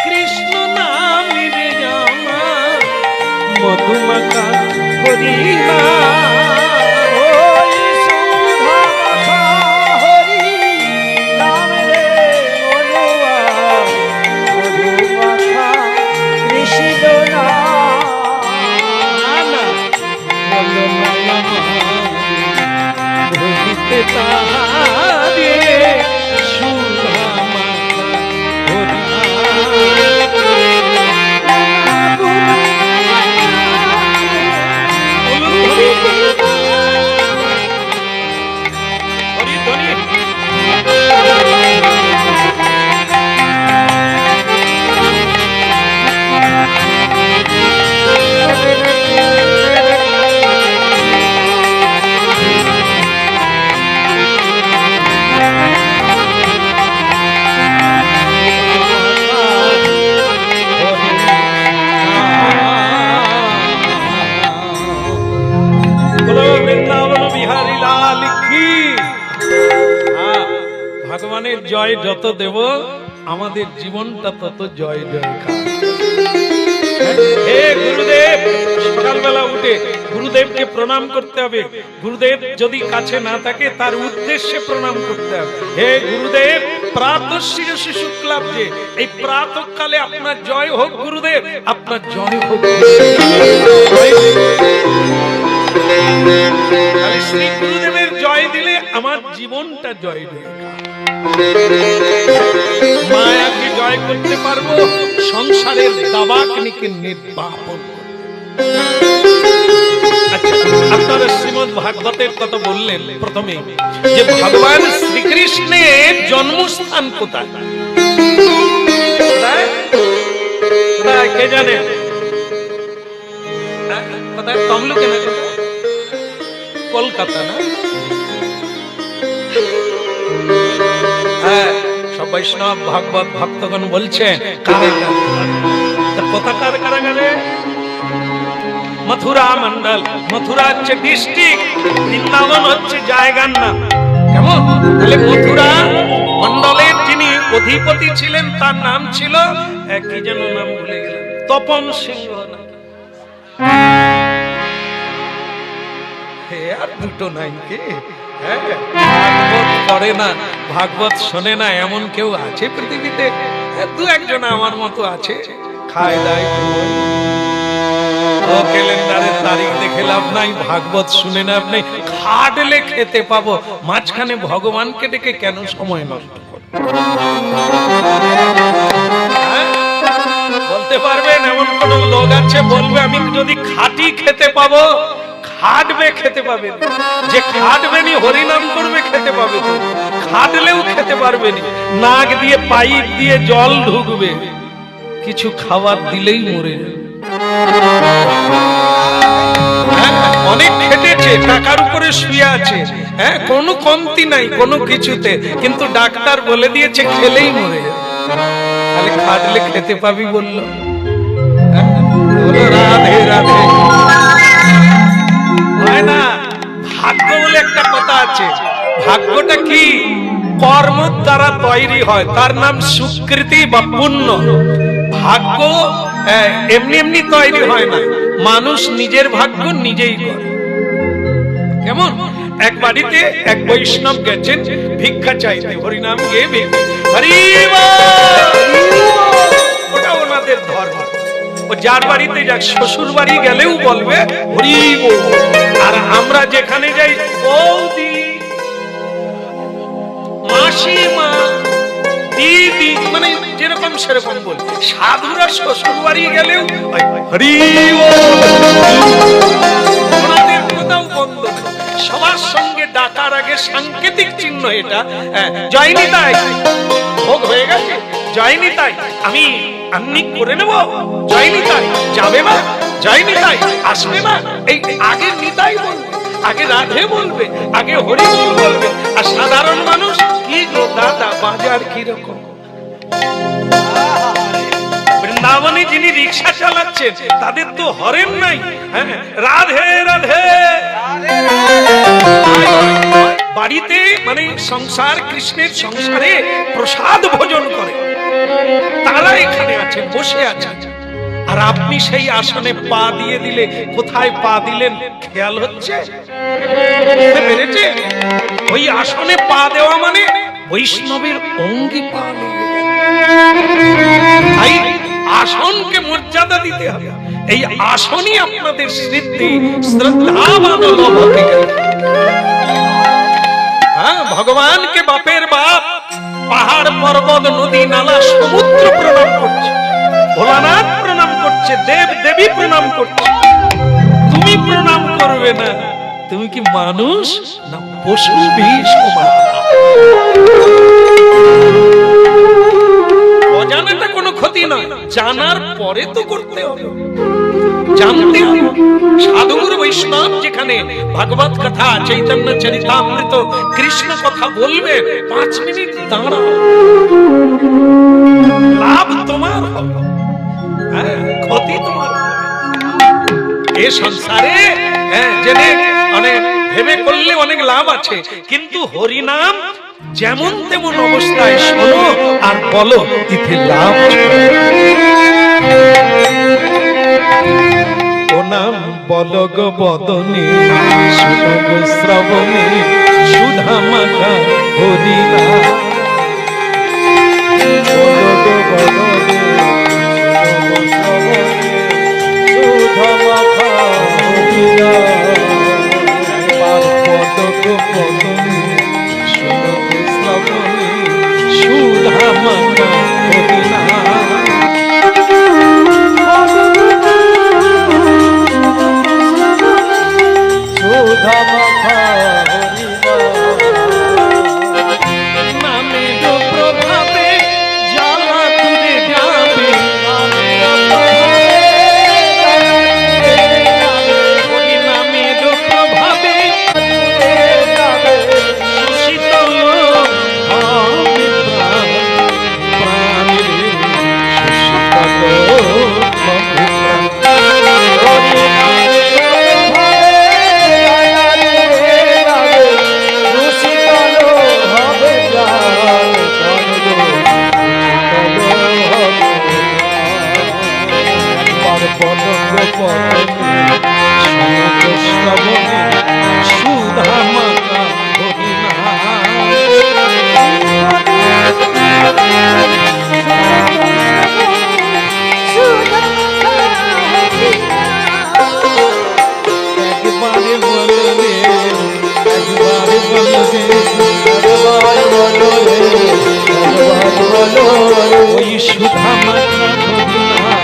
কৃষ্ণ নামিরে আমার মধুমাখা ভগবানের জয় যত দেব আমাদের জীবনটা তত জয় জয়। হে গুরুদেব, সকালবেলা উঠে গুরুদেবকে প্রণাম করতে হবে। গুরুদেব যদি কাছে না থাকে তার উদ্দেশ্যে প্রণাম করতে হবে। হে গুরুদেব, প্রাতঃ শুক্লাব্দে এই প্রাতঃকালে আপনার জয় হোক গুরুদেব, আপনার জয় হোক। শ্রী গুরুদেবের জয় দিলে আমার জীবনটা জয় জয়। মায়াকে জয় করতে পারবো, সংসারের দাবাগ্নিকে নির্বাপন। আপনারা শ্রীমদ্ ভাগবতের কথা বললেন প্রথমে যে ভগবান শ্রীকৃষ্ণের জন্মস্থান কোথায়? কে জানে? কোথায়? তমলুকে না? কলকাতা না? হ্যাঁ, সব বৈষ্ণব ভাগবত ভক্তগণ বলছেন কোথাকার কারাগারে? মথুরা মন্ডল। মথুরা হচ্ছে ডিস্ট্রিক্ট, বৃন্দাবন হচ্ছে জায়গার নাম। কেমন? তাহলে মথুরা মন্ডলের যিনি অধিপতি ছিলেন তার নাম ছিল কি যেন নাম ভুলে গেলাম, তপন সিংহ। আর দুটো নাই কি? ভাগবত পড়ে না, ভাগবত শোনে না এমন কেউ আছে পৃথিবীতে? দু একজন আমার মতো আছে, খায় দায় ও ক্যালেন্ডারের তারিখ দেখে লাভ নাই, ভাগবত শুনে লাভ নেই। খাটলে খেতে পাবো, মাঝখানে ভগবানকে ডেকে কেন সময় নষ্ট করব? বলতে পারবেন এমন কোন লোক আছে বলবে আমি যদি খাঁটি খেতে পাবো? খাটবে খেতে পাবে, যে খাটবে নি হরিনাম করবে খেতে পাবে, খাটলেও খেতে পারবে নি। নাক দিয়ে পাইপ দিয়ে জল ঢুকবে, কিছু খাবার দিলেই মরে যাবে। অনেক খেটেছে, টাকার উপরে শুয়ে আছে, হ্যাঁ কোনো কমতি নাই কোনো কিছুতে, কিন্তু ডাক্তার বলে দিয়েছে খেলেই মরে যাবে। তাহলে খাটলে খেতে পাবি বললো? রাধে রাধে। না, ভাগ্য বলে একটা কথা আছে। ভাগ্যটা কি? কর্ম দ্বারা তৈরি হয়, তার নাম সুকৃতি বা পুণ্য। ভাগ্য এমনি এমনি তৈরি হয় না, মানুষ নিজের ভাগ্য নিজেই করে। কেমন? এক বাড়িতে এক বৈষ্ণব গেছেন ভিক্ষা চাইতে, হরিনাম গেয়ে ওটা ওনাদের ধর্ম। ও যার বাড়িতে যাক, শ্বশুর বাড়ি গেলেও বলবে হরি বল। আর আমরা যেখানে যাই বৌদি, মাসিমা, দিদি, মানে যেরকম যেরকম সেরকম বল। সাধুরা শ্বশুর বাড়ি গেলেও ওই হরি ওনাদের কোথাও বন্ধ নেই। সবার সঙ্গে ডাকার আগে সাংকেতিক চিহ্ন এটা, জয়নি তাই ভোগ হয়ে গেছে, জয়নি তাই আমি আন্নিক করে নেব, জয়নি তাই যাবে না, জয়নি তাই আসবে না, এই আগে নিতাই বলবে, আগে রাধে বলবে, আগে হরি বল বলবে। আর সাধারণ মানুষ কি গো দাদা বাজার কিরকম? বৃন্দাবনে যিনি রিক্সা চালাচ্ছেন তাদের তো হরেন নাই, রাধে রাধে। বাড়িতে মানে সংসার, কৃষ্ণের সংসারে প্রসাদ ভোজন করে তারা এখানে আছেন, বসে আছেন। আর আপনি সেই আসনে পা দিয়ে দিলে কোথায় পা দিলেন খেয়াল হচ্ছে? পেরেছে? ওই আসনে পা দেওয়া মানে বৈষ্ণবের অঙ্গি পা লেগে তাই আসনকে মর্যাদা দিতে হবে। এই আসনই আপনাদের স্মৃতি শ্রদ্ধাবান লভতে গেল। হ্যাঁ, ভগবানকে বাপের বাপ, পাহাড় পর্বত নদী নালা সমুদ্র প্রণাম করছে, ভোলানাথ প্রণাম করছে, দেব দেবী প্রণাম করছে। তুমি প্রণাম করবে না? তুমি কি মানুষ না পশু? অজানাটা কোনো ক্ষতি নয়, জানার পরে তো করতে হবে, জানতে হবে। সাধুগুরু বৈষ্ণব যেখানে ভাগবত কথা, চৈতন্য চরিতামৃত, কৃষ্ণ কথা বলবে, 5 মিনিট দাঁড়াও, লাভ তোমার হবে, ক্ষতি তোমার হবে। এ সংসারে জেনে অনেক ভেবে করলে অনেক লাভ আছে, কিন্তু হরিনাম যেমন তেমন অবস্থায় শোনো আর বলো, ইতে লাভ। ও নাম বলো গো বদনে, শুনো গো শ্রবণে, সুধা মাখা হরিনাম। বলো গো বদনে, শুনো গো শ্রবণে, সুধা মাখা হরিনাম। একবার বলো গো বদনে, শুনো গো শ্রবণে, সুধা মাখা হরিনাম। সুধা মাখা হরিনাম। নামের প্রভাবে জ্বালা দূরে যাবে, হরিনামের প্রভাবে শীতল হবে প্রাণ, প্রাণের শীতল হবে সুধা মাখা হরিনাম। একবারে বলো রে, একবারে বলো রে, একবার বলো রে, একবার বলো রে, ওই সুধা মাখা হরিনাম।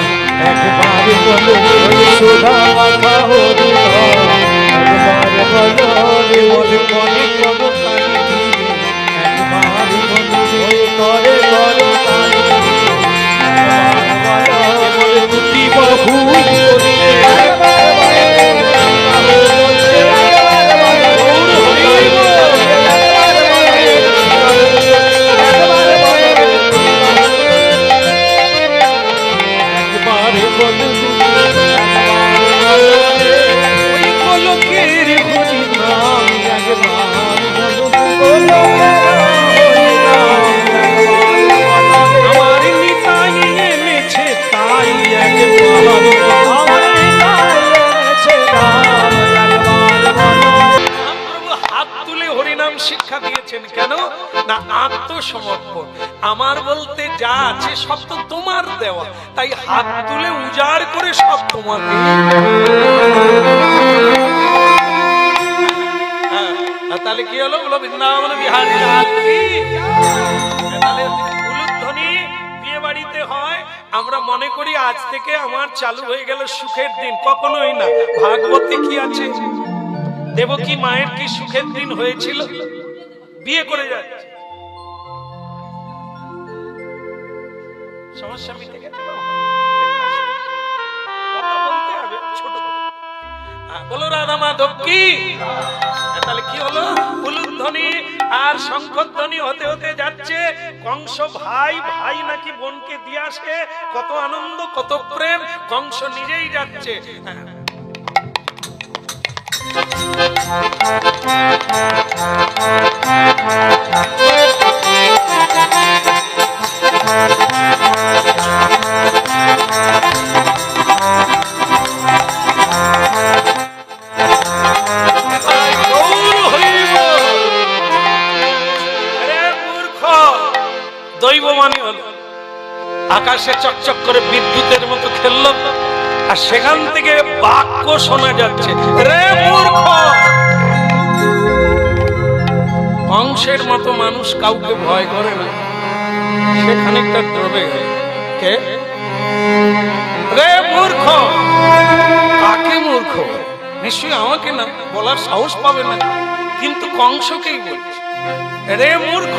একবারে বলো রে, ওই সুধা মাখা হরিনাম। একবার বলো রে, মনে মনে কব কালি দিবে। একবার বলো রে, করে করো কালি দিবে। একবার বলো রে, দুটি বাহু করিলে ওই গোলকের হরিনাম। একবার বলো আমার নিতাই এনেছে তাই, একবার আমার নিতাই এনেছে তাই, একবার বলো। মহাপ্রভু হাত তুলে হরিনাম শিক্ষা দিয়েছেন কেন? না আত্মসমর্পণ। আমার বলতে যা আছে সব তো তোমার দেওয়া, তাই হাত তুলে উজাড় করে সব তোমাকে। তাহলে কি হলো? বলো বৃন্দাবন বিহারী লাল কি। তাহলে উলুধ্বনি বিয়ে বাড়িতে আমরা মনে করি আজ থেকে আমার চালু হয়ে গেল সুখের দিন, কখনোই না। ভাগবতে কি আছে? দেবকী মায়ের কি সুখের দিন হয়েছিল? বিয়ে করে যাচ্ছে, সমস্যা মিটে গেছে। কথা বলতে হবে ছোট করে। বলো রাধা মাধব কি? তাহলে কি হলো? উলুধ্বনি আর শঙ্খধ্বনি হতে হতে যাচ্ছে। কংস ভাই ভাই নাকি বোনকে দিয়ে আসে, কত আনন্দ কত প্রেম। কংস নিজেই যাচ্ছে। দৈববাণী হলো, আকাশে চকচক করে বিদ্যুতের মতো খেললো, আর সেখান থেকে বাক্য শোনা যাচ্ছে, রে মূর্খ। কংসের মতো মানুষ কাউকে ভয় করে না, সেখানে একটা দ্রবে কে? রে মূর্খ। কাকে মূর্খ? নিশ্চয়ই আমাকে না, বলার সাহস পাবে না, কিন্তু কংসকেই বলছে, রে মূর্খ,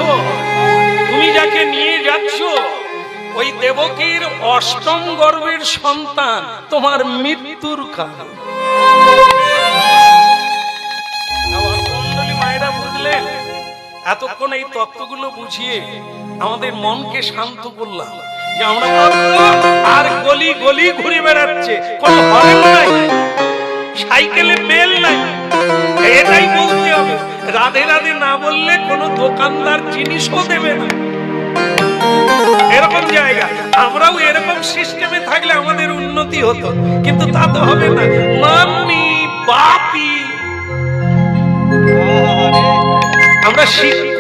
তুমি যাকে নিয়ে যাচ্ছ ওই দেবকীর অষ্টম গর্ভের সন্তান, তোমার মৃত্যুর কারণ। মায়েরা বুঝলেন? এতক্ষণ এই তত্ত্বগুলো বুঝিয়ে আমাদের মনকে শান্ত করলাম, যে আমরা আর গলি গলি ঘুরে বেড়াচ্ছে, কোনো হরেন নাই, সাইকেলে বেল নাই, এটাই বলতে হবে। রাধে রাধে না বললে কোনো দোকানদার জিনিসও দেবে না, এরকম জায়গা। আমরাও এরকম সিস্টেমে থাকলে আমাদের উন্নতি হতো, কিন্তু তা তো হবে না। মাম্মি বাপি আমরা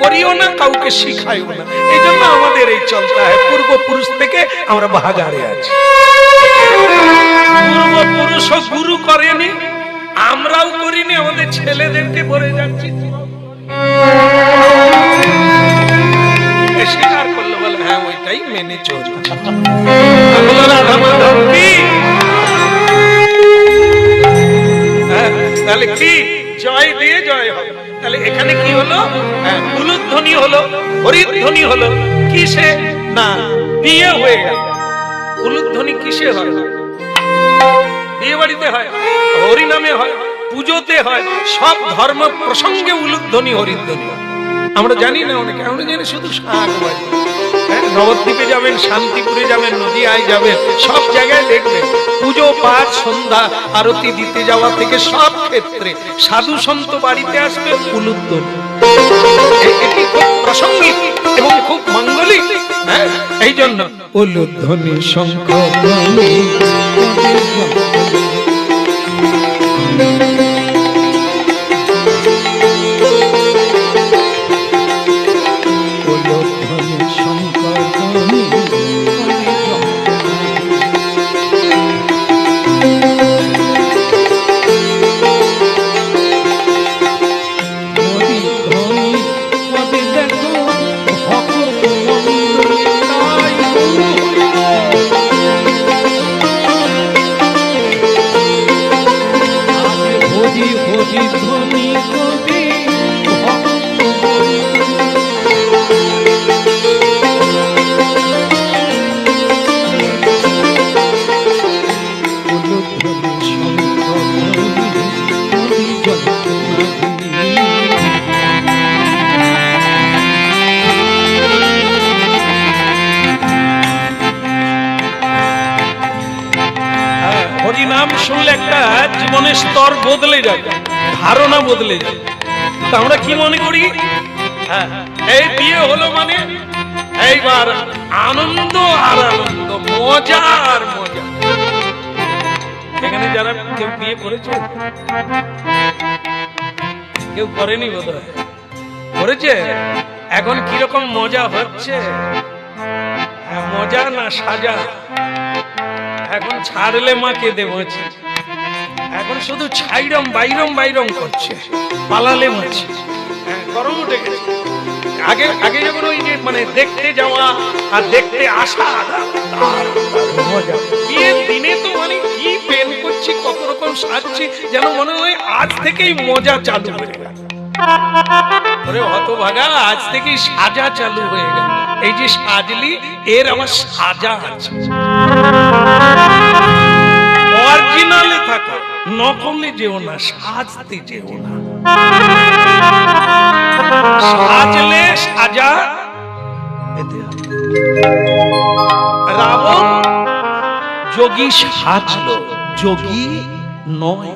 করিও না, কাউকে শিখাইও না। এই জন্য আমাদের এই চলতে হয়, পূর্বপুরুষ থেকে আমরা ভাগাড়ে আছি। পূর্বপুরুষও গুরু করেনি, আমরাও করিনি, আমাদের ছেলেদেরকে বলে যাচ্ছি। স্বীকার করলে বলে হ্যাঁ ওইটাই মেনে চলছে। তাহলে কি জয় দিয়ে জয় হবে? তাহলে এখানে কি হলো? উলুধ্বনি হলো, হরিধ্বনি হলো। কিসে? না বিয়ে হয়ে গেল। উলুধ্বনি কিসে হয়? বিয়ে বাড়িতে হয়, হরি নামে হয়, পুজোতে হয়, সব ধর্ম প্রসঙ্গে উলুধ্বনি হরিধ্বনি হয়। আমরা জানি না, অনেকে আমরা জানি শুধু শাক বাজি। নবদ্বীপে যাবেন, শান্তিপুরে যাবেন, নদিয়ায় যাবেন, সব জায়গায় দেখবেন পুজো পাঠ সন্ধ্যা আরতি দিতে যাওয়া থেকে সব ক্ষেত্রে সাধু সন্ত বাড়িতে আসবে উলুধ্বনি। এটি খুব প্রাসঙ্গিক এবং খুব মাঙ্গলিক। এই জন্য উলুধ্বনি শঙ্খধ্বনি নাম শুনলে একটা জীবনের স্তর বদলে যাবে, ধারণা বদলে যাবে। তা আমরা কি মনে করি? এই বিয়ে হলো মানে এইবার আনন্দ আর আনন্দ, মজা আর মজা। এখানে যারা কেউ বিয়ে করেছে, কেউ করেনি বোধহয়, করেছে? এখন কিরকম মজা হচ্ছে? মজা না সাজা? এখন ছাড়লে মাকে দেবছি, এখন শুধু ছাইরম বাইরম বাইরম করছে, পালালে মাছি। গরম উঠে গেছে, আগে আগে যখন ওই যে মানে দেখতে যাওয়া আর দেখতে আসা, মজা। বিয়ের দিনে তো মানে কি পেন করছি, কত রকম সাজছি, যেন মনে হয় আজ থেকেই মজা চালু হয়ে গেল। ওরে হতভাগা, আজ থেকেই সাজা চালু হয়ে গেল। এই যে সাজলি, এর আমার সাজা আছে। অরিজিনালে থাকো, নকলে যেও না, সাজতে যেও না। সাজলে সাজা পেতে হবে। রাবণ যোগী সাজলো, যোগী নয়।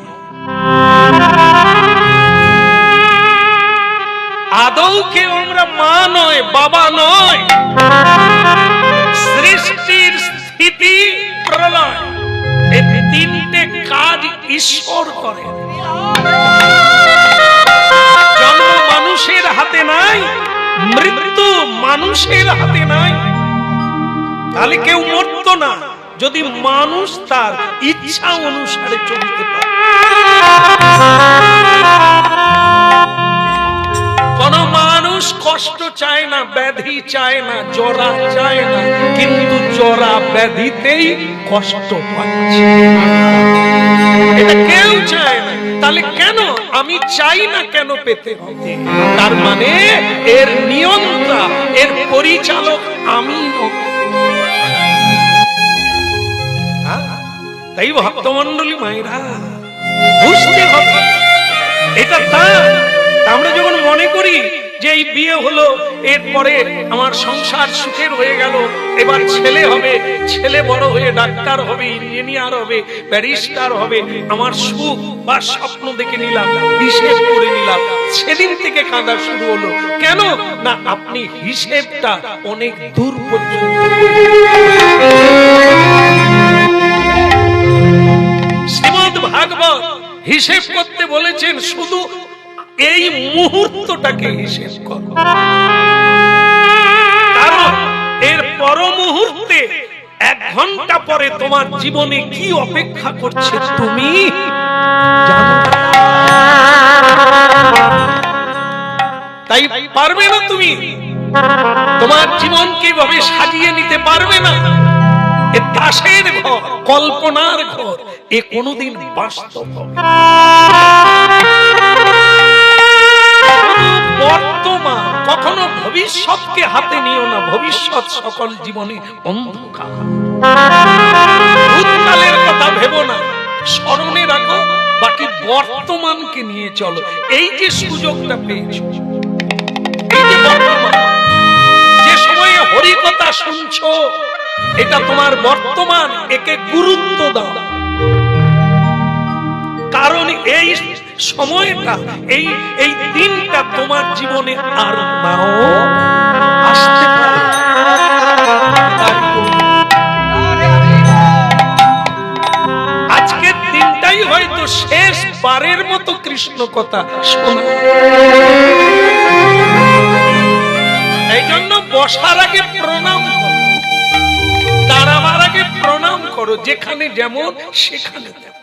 আদৌ কেউ আমরা মা নয়, বাবা নয়। সৃষ্টির স্থিতি প্রলয়, এই তিনটে কাজ ঈশ্বর করে। জন্ম মানুষের হাতে নাই, মৃত্যু মানুষের হাতে নাই। তাহলে কেউ মরতো না যদি মানুষ তার ইচ্ছা অনুসারে চলতে পারে। কোন মানুষ কষ্ট চায় না, ব্যাধি চায় না, জরা চায় না, কিন্তু জরা ব্যাধিতেই কষ্ট পাচ্ছে। এটা কেউ চায় না। তাহলে কেন আমি চাই না, কেন পেতে হবে? তার মানে এর নিয়ন্ত্রণ, এর পরিচালক আমি। তাই ভক্তমন্ডলী মায়েরা বুঝতে হবে এটা। তা আমরা যখন মনে করি যে এই বিয়ে হলো, এরপরে আমার সংসার সুখের হয়ে গেল, এবার ছেলে হবে, ছেলে বড় হয়ে ডাক্তার হবে, ইঞ্জিনিয়ার হবে, ব্যারিস্টার হবে, আমার সুখ বা স্বপ্ন দেখে নিলাম, হিসেব করে নিলাম, সেদিন থেকে কাঁদা শুরু হলো। কেন না, আপনি হিসেবটা অনেক দূর পর্যন্ত। শ্রীমদ্ ভাগবত হিসেব করতে বলেছেন, শুধু এই মুহূর্তটাকে হিসেব করো, কারণ এর পর মুহূর্তে 1 ঘন্টা পরে তোমার জীবনে কি অপেক্ষা করছে তুমি জানো। তাই পারবে না তুমি তোমার জীবনকে এভাবে সাজিয়ে নিতে পারবে না। এ দাসের ঘর, কল্পনার ঘর, এ কোনোদিন বাস্তব হবে। বর্তমান, কখনো ভবিষ্যৎকে হাতে নিও না, ভবিষ্যৎ সকল জীবনে অন্ধকার। ভূতকালের কথা ভেবো না, স্মরণে রাখো, বাকি বর্তমানকে নিয়ে চলো। এই যে সুযোগটা পেয়েছো, এই যে বর্তমান, যে সময়ে হরিকথা শুনছো, এটা তোমার বর্তমান, একে গুরুত্ব দাও। কারণ এই সময়টা, এই দিনটা তোমার জীবনে আর নাও আসতে পারে। আজকের দিনটাই হয়তো শেষ বারের মতো কৃষ্ণ কথা শোনা। এই জন্য বসার আগে প্রণাম করো, দাঁড়াবার আগে প্রণাম করো, যেখানে যেমন সেখানে তেমন।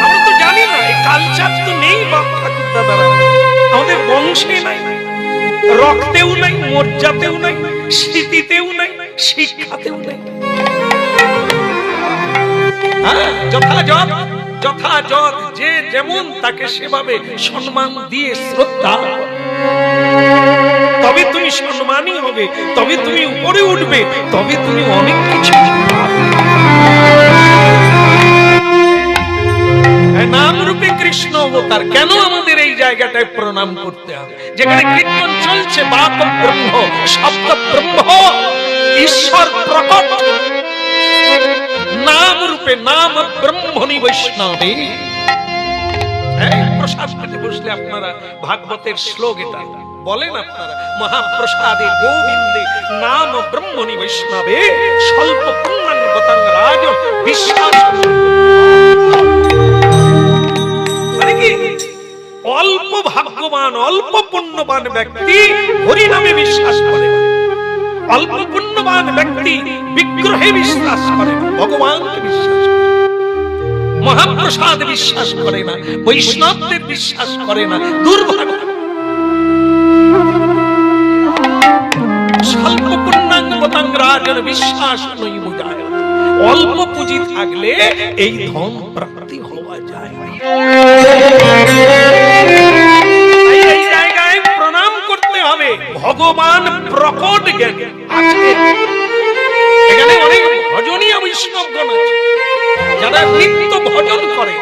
আমরা তো জানি না, এই কালচার তো নেই বাপ ঠাকুর দাদারা, আমাদের বংশে নাই, রক্তেও নাই, মর্যাদাতেও নাই, স্মৃতিতেও নাই, শিক্ষাতেও নাই। যথাযথ যে যেমন তাকে সেভাবে সম্মান দিয়ে শ্রদ্ধা, তবে তুমি সম্মানই হবে, তবে তুমি উপরে উঠবে, তবে তুমি অনেক কিছু নাম রূপে কৃষ্ণ অবতার। কেন আমাদের এই জায়গাটায় প্রণাম করতে হবে? যেখানে কীর্তন চলছে, বাক ব্রহ্ম, শব্দ ব্রহ্ম, ঈশ্বর প্রকট নাম রূপে, নাম ব্রহ্মণি বৈষ্ণবে। প্রসাদ পেতে বসলে আপনারা ভাগবতের শ্লোক এটা বলেন, আপনারা মহাপ্রসাদে গোবিন্দে নাম ব্রহ্মণি বৈষ্ণবে স্বল্প পুণ্যাং বতাং রাজ বিশ্বাস। মানে কি, অল্প ভাগ্যবান, অল্প পুণ্যবান ব্যক্তি হরি নামে বিশ্বাস করে, অল্প পুণ্যবান ব্যক্তি বিগ্রহে বিশ্বাস করে, ভগবানকে বিশ্বাস করে, মহাপ্রসাদ বিশ্বাস করে না, বৈষ্ণবদের বিশ্বাস করে না। দুর্ভাগ্য। অগ্রাজন বিশ্বাস নই বুঝায়। অল্প পুঁজি থাকলে এই ধন প্রাপ্তি হওয়া যায়। এই জায়গায় প্রণাম করতে হবে, ভগবান প্রকট জ্ঞান আছে। এখানে অনেক ভজনীয় বৈষ্ণবগণ আছে যারা নিত্য ভজন করে।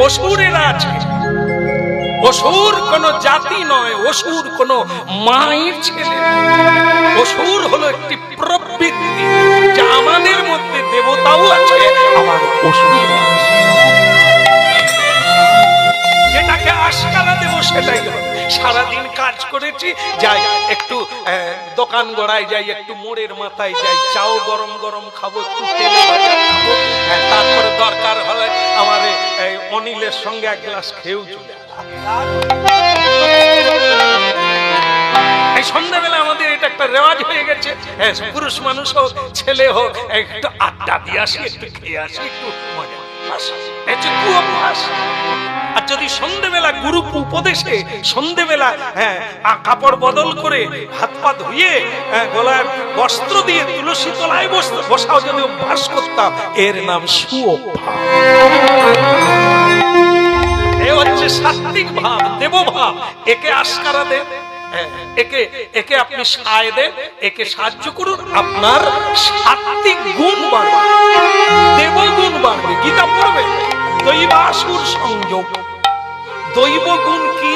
অসুরেরা আছে। অসুর কোন জাতি নয়, অসুর কোন মায়ের ছেলে। অসুর হলো একটি প্রবৃত্তি, যা আমাদের মধ্যে দেবতাও আছে, আবার অসুর যেটাকে আস্কারা দেব সেটাই হবে। সারাদিন কাজ করেছি, যাই একটু দোকান গড়ায় যাই, একটু মোড়ের মাথায় যাই, চাও গরম গরম খাবো, একটু তেল ভাজা খাবো, তারপরে দরকার হলে আমার অনিলের সঙ্গে এক গ্লাস খেয়েও চলে। এই সন্ধ্যাবেলা আমাদের এটা একটা রেওয়াজ হয়ে গেছে, পুরুষ মানুষ হোক ছেলে হোক, একটু আড্ডা দিয়ে আসি, একটু খেয়ে আসি, একটু মজা আসি। আর যদি সন্ধ্যেবেলা গুরু উপদেশে সন্ধ্যেবেলা কাপড় বদল করে হাত পা ধুয়ে গলায় বস্ত্র দিয়ে তুলসী তলায় বসাও যদি অভ্যাস করতাম, এর নাম সুঅভ্যাস। এ হচ্ছে সাত্বিক ভাব, দেব ভাব। একে আস্কারা দে, একে একে আপনি সায় দেন, একে সাহায্য করুন, আপনার সাত্বিক গুণ বাড়বে, দেবগুণ বাড়বে। গীতা পড়বে, দৈবাসুর সংযোগ। দৈব গুণ কি,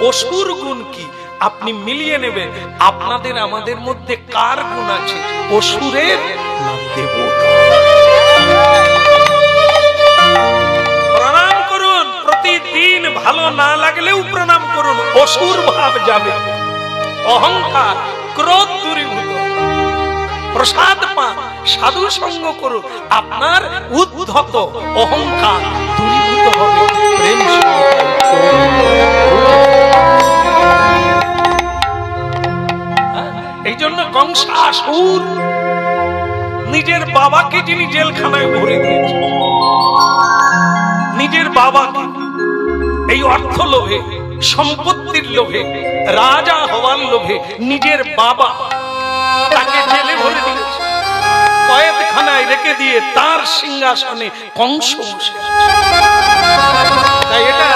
অসুর গুণ কি, আপনি মিলিয়ে নেবেন। আপনাদের আমাদের মধ্যে কার গুণ আছে, অসুরের না দেবতা? প্রণাম করুন প্রতিদিন, ভালো না লাগলেও প্রণাম করুন, অসুর ভাব যাবে। অহংকার ক্রোধ দূরীভূত। প্রসাদ পান, সাধু সঙ্গ করুন, আপনার উদ্ধত অহংকার দূরীভূত হবে। প্রেম এই জন্য কংসাসুর নিজের বাবাকে যিনি জেলখানায় ভরে দিয়েছে, নিজের বাবাকে এই অর্থ লোভে, সম্পত্তির লোভে, রাজা হওয়ার লোভে নিজের বাবা তাকে জেলে ভরে দিয়েছে, কয়েদখানায় রেখে দিয়ে তার সিংহাসনে কংস বসে আছে। তাই এটা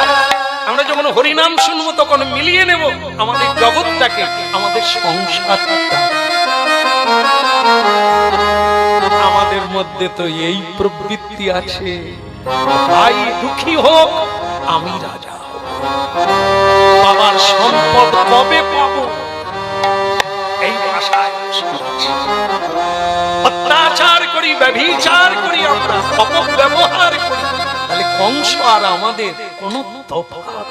আমরা যখন হরিনাম শুনবো তখন মিলিয়ে নেব আমাদের জগৎটাকে, আমাদের সংসারটা। আমাদের মধ্যে তো এই প্রবৃত্তি আছে, ভাই দুঃখী হোক আমি রাজা হব, বাবার সম্পদ কবে পাবো, এই ভাষায় অত্যাচার করি, ব্যভিচার করি, আমরা অপব্যবহার করি। তাহলে কংস আর আমাদের কোন তফাৎ?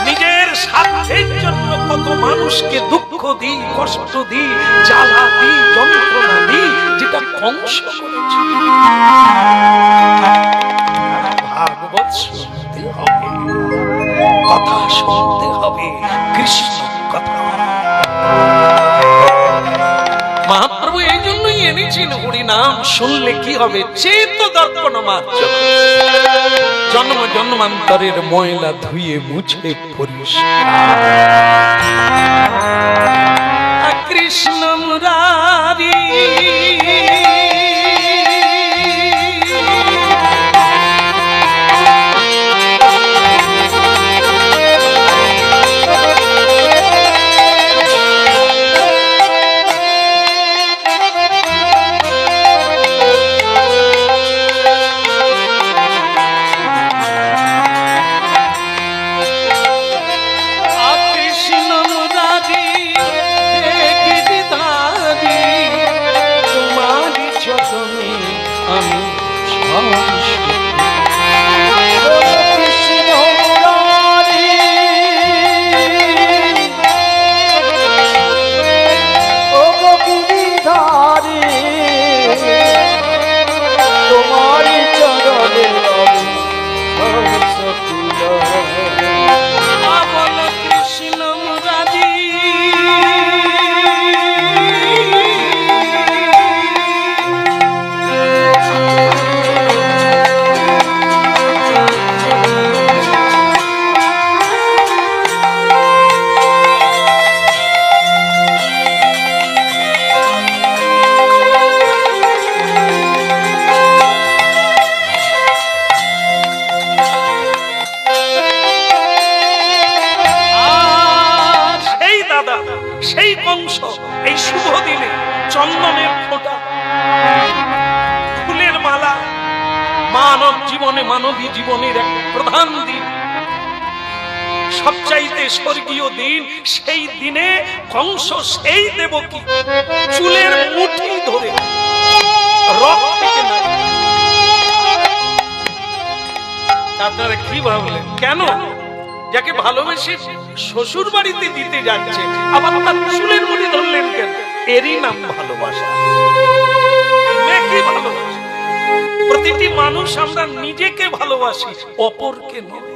নিজের স্বার্থের জন্য কত মানুষকে দুঃখ দিই, কষ্ট দিই, জ্বালা দিই, যন্ত্রণা দিই, যেটা কংস করেছে। ভাগবত শুনতে হবে, কথা শুনতে হবে, কৃষ্ণ কথা। মহাপ্রভু এই জন্যই এনেছেন হরিনাম, শুনলে কি হবে, চেত দর্পণ মাত্র, জন্ম জন্মান্তরের ময়লা ধুয়ে মুছে পরিষ্কার। কৃষ্ণ মুরারি এই শুভ দিনে চন্দনের ফোঁটা, ফুলের মালা, মানব জীবনে, মানবী জীবনের এক প্রধান দিন, সবচাইতে স্বর্গীয় দিন। সেই দিনে কংস সেই দেবকী চুলের মুঠি ধরে রক থেকে না। আপনারা কি ভাবলেন, কেন? যাকে ভালোবেসে শ্বশুর বাড়িতে দিতে যাচ্ছে, আবার তার চুলের মুঠি ধরলেন কেন? এরই নাম ভালোবাসা। মেয়েকে ভালোবাসা। প্রতিটি মানুষ আমরা নিজেকে ভালোবাসি, অপরকে নয়।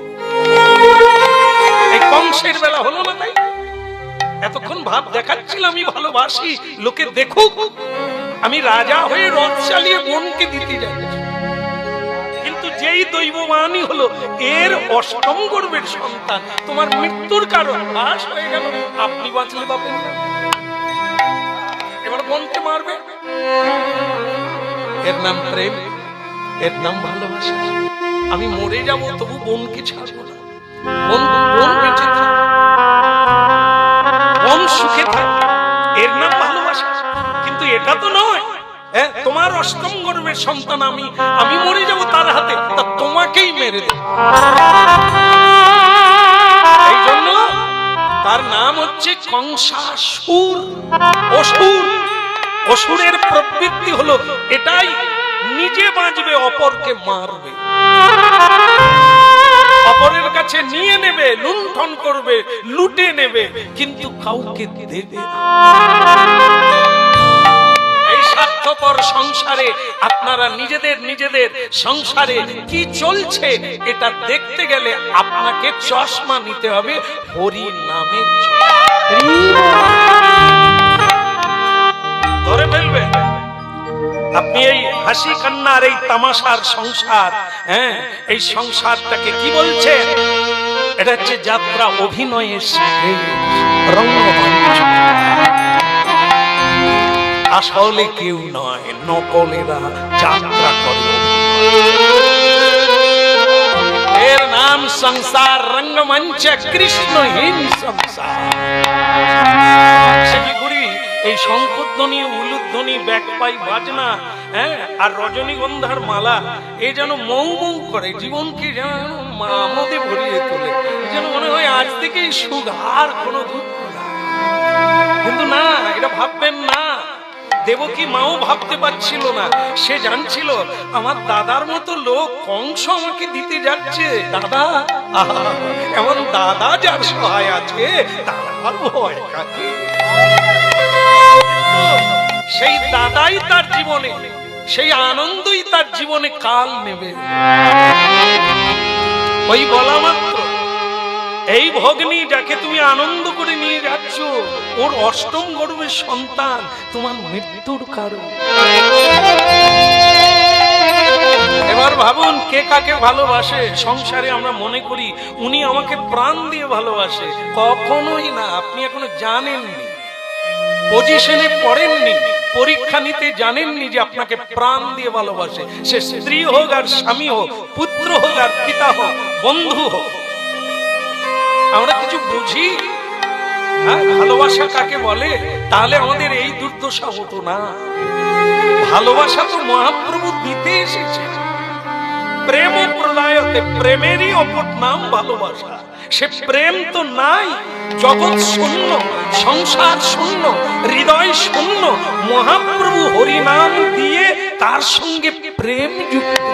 এই কংসের বেলা হলো না তাই? এতক্ষণ ভাব দেখাচ্ছিলাম আমি ভালোবাসি, লোকে দেখুক আমি রাজা হয়ে রথ চালিয়ে বোনকে দিতে যাচ্ছি। কিন্তু যেই দৈবমানই হলো এর অষ্টম গর্ভের সন্তান, তোমার মৃত্যুর কারণ পাশ হয়ে গেল, আপনি বাঁচলে পাবেন না, এবার বোনকে মারবে। এর নাম প্রেম, এর নাম ভালোবাসা। আমি মরে যাব তবু বোনকে ছাড়বো না। বোন মানুষ সুখে থাকে, এর নাম ভালোবাসা। কিন্তু এটা তো নয়, তোমার অষ্টম গর্ভের সন্তান আমি মরে যাব তার হাতে, তা তোমাকেই মেরে দেব। এই জন্য তার নাম হচ্ছে কংসাসুর, অসুর। অসুরের প্রবৃত্তি হলো এটাই, নিজে বাঁচবে, অপরকে মারবে, অপরের কাছে নিয়ে নেবে, লুণ্ঠন করবে, লুটে নেবে, কিন্তু কাউকে দেবে না। এই স্বার্থপর সংসারে আপনারা নিজেদের সংসারে কি চলছে এটা দেখতে গেলে আপনাকে চশমা নিতে হবে, হরি নামের ধরে ফেলবে। আপনি এই হাসি কান্নার এই তামাশার সংসার, এই সংসারটাকে কি বলছেন? এটা হচ্ছে যাত্রা, অভিনয়ের রঙ্গমঞ্চ। আসলে কেউ নয়, নকলেরা যাত্রা করে। এর নাম সংসার রঙ্গমঞ্চ, কৃষ্ণহীন সংসার। এই শঙ্খধ্বনি, উলুধ্বনি, ব্যাকপাই, বাজনা, আর রজনীগন্ধার মালা, এ যেন মৌ মৌ করে, জীবনকে যেন আমোদে ভরিয়ে তোলে, যেন মনে হয় আজ থেকেই সুখ, আর কোনো দুঃখ না। কিন্তু না, এটা ভাববেন না। দেবকী মাও ভাবতে পারছিল না, সে জানছিল আমার দাদার মতো লোক কংস আমাকে দিতে যাচ্ছে। দাদা, এমন দাদা যার সহায় আছে, তার ভয় কাকে? সেই দাদাই তার জীবনে, সেই আনন্দই তার জীবনে কাল নেবে। ওই বলা মাত্র, এই ভগ্নী যাকে তুমি আনন্দ করে নিয়ে যাচ্ছ, ওর অষ্টম গর্ভের সন্তান তোমার মৃত্যুর কারণ। এবার ভাবুন, কে কাকে ভালোবাসে? সংসারে আমরা মনে করি উনি আমাকে প্রাণ দিয়ে ভালোবাসে, কখনোই না। আপনি এখনো জানেননি, পজিশনে পড়েননি, পরীক্ষা নিতে জানেননি যে আপনাকে প্রাণ দিয়ে ভালোবাসে। সে স্ত্রী হোক আর স্বামী হোক, পুত্র হোক আর পিতা হোক, বন্ধু হোক। আমরা কিছু বুঝি ভালোবাসা কাকে বলে? তাহলে আমাদের এই দুর্দশা হতো না। ভালোবাসা তো মহাপ্রভু দিতে এসেছে। প্রেম প্রলয়তে, প্রেমেরই অপর নাম ভালোবাসা। সে প্রেম তো নাই, জগৎ শূন্য, সংসার শূন্য, হৃদয় শূন্য। মহাপ্রভু হরিনাম দিয়ে তার সঙ্গে প্রেম যুক্ত।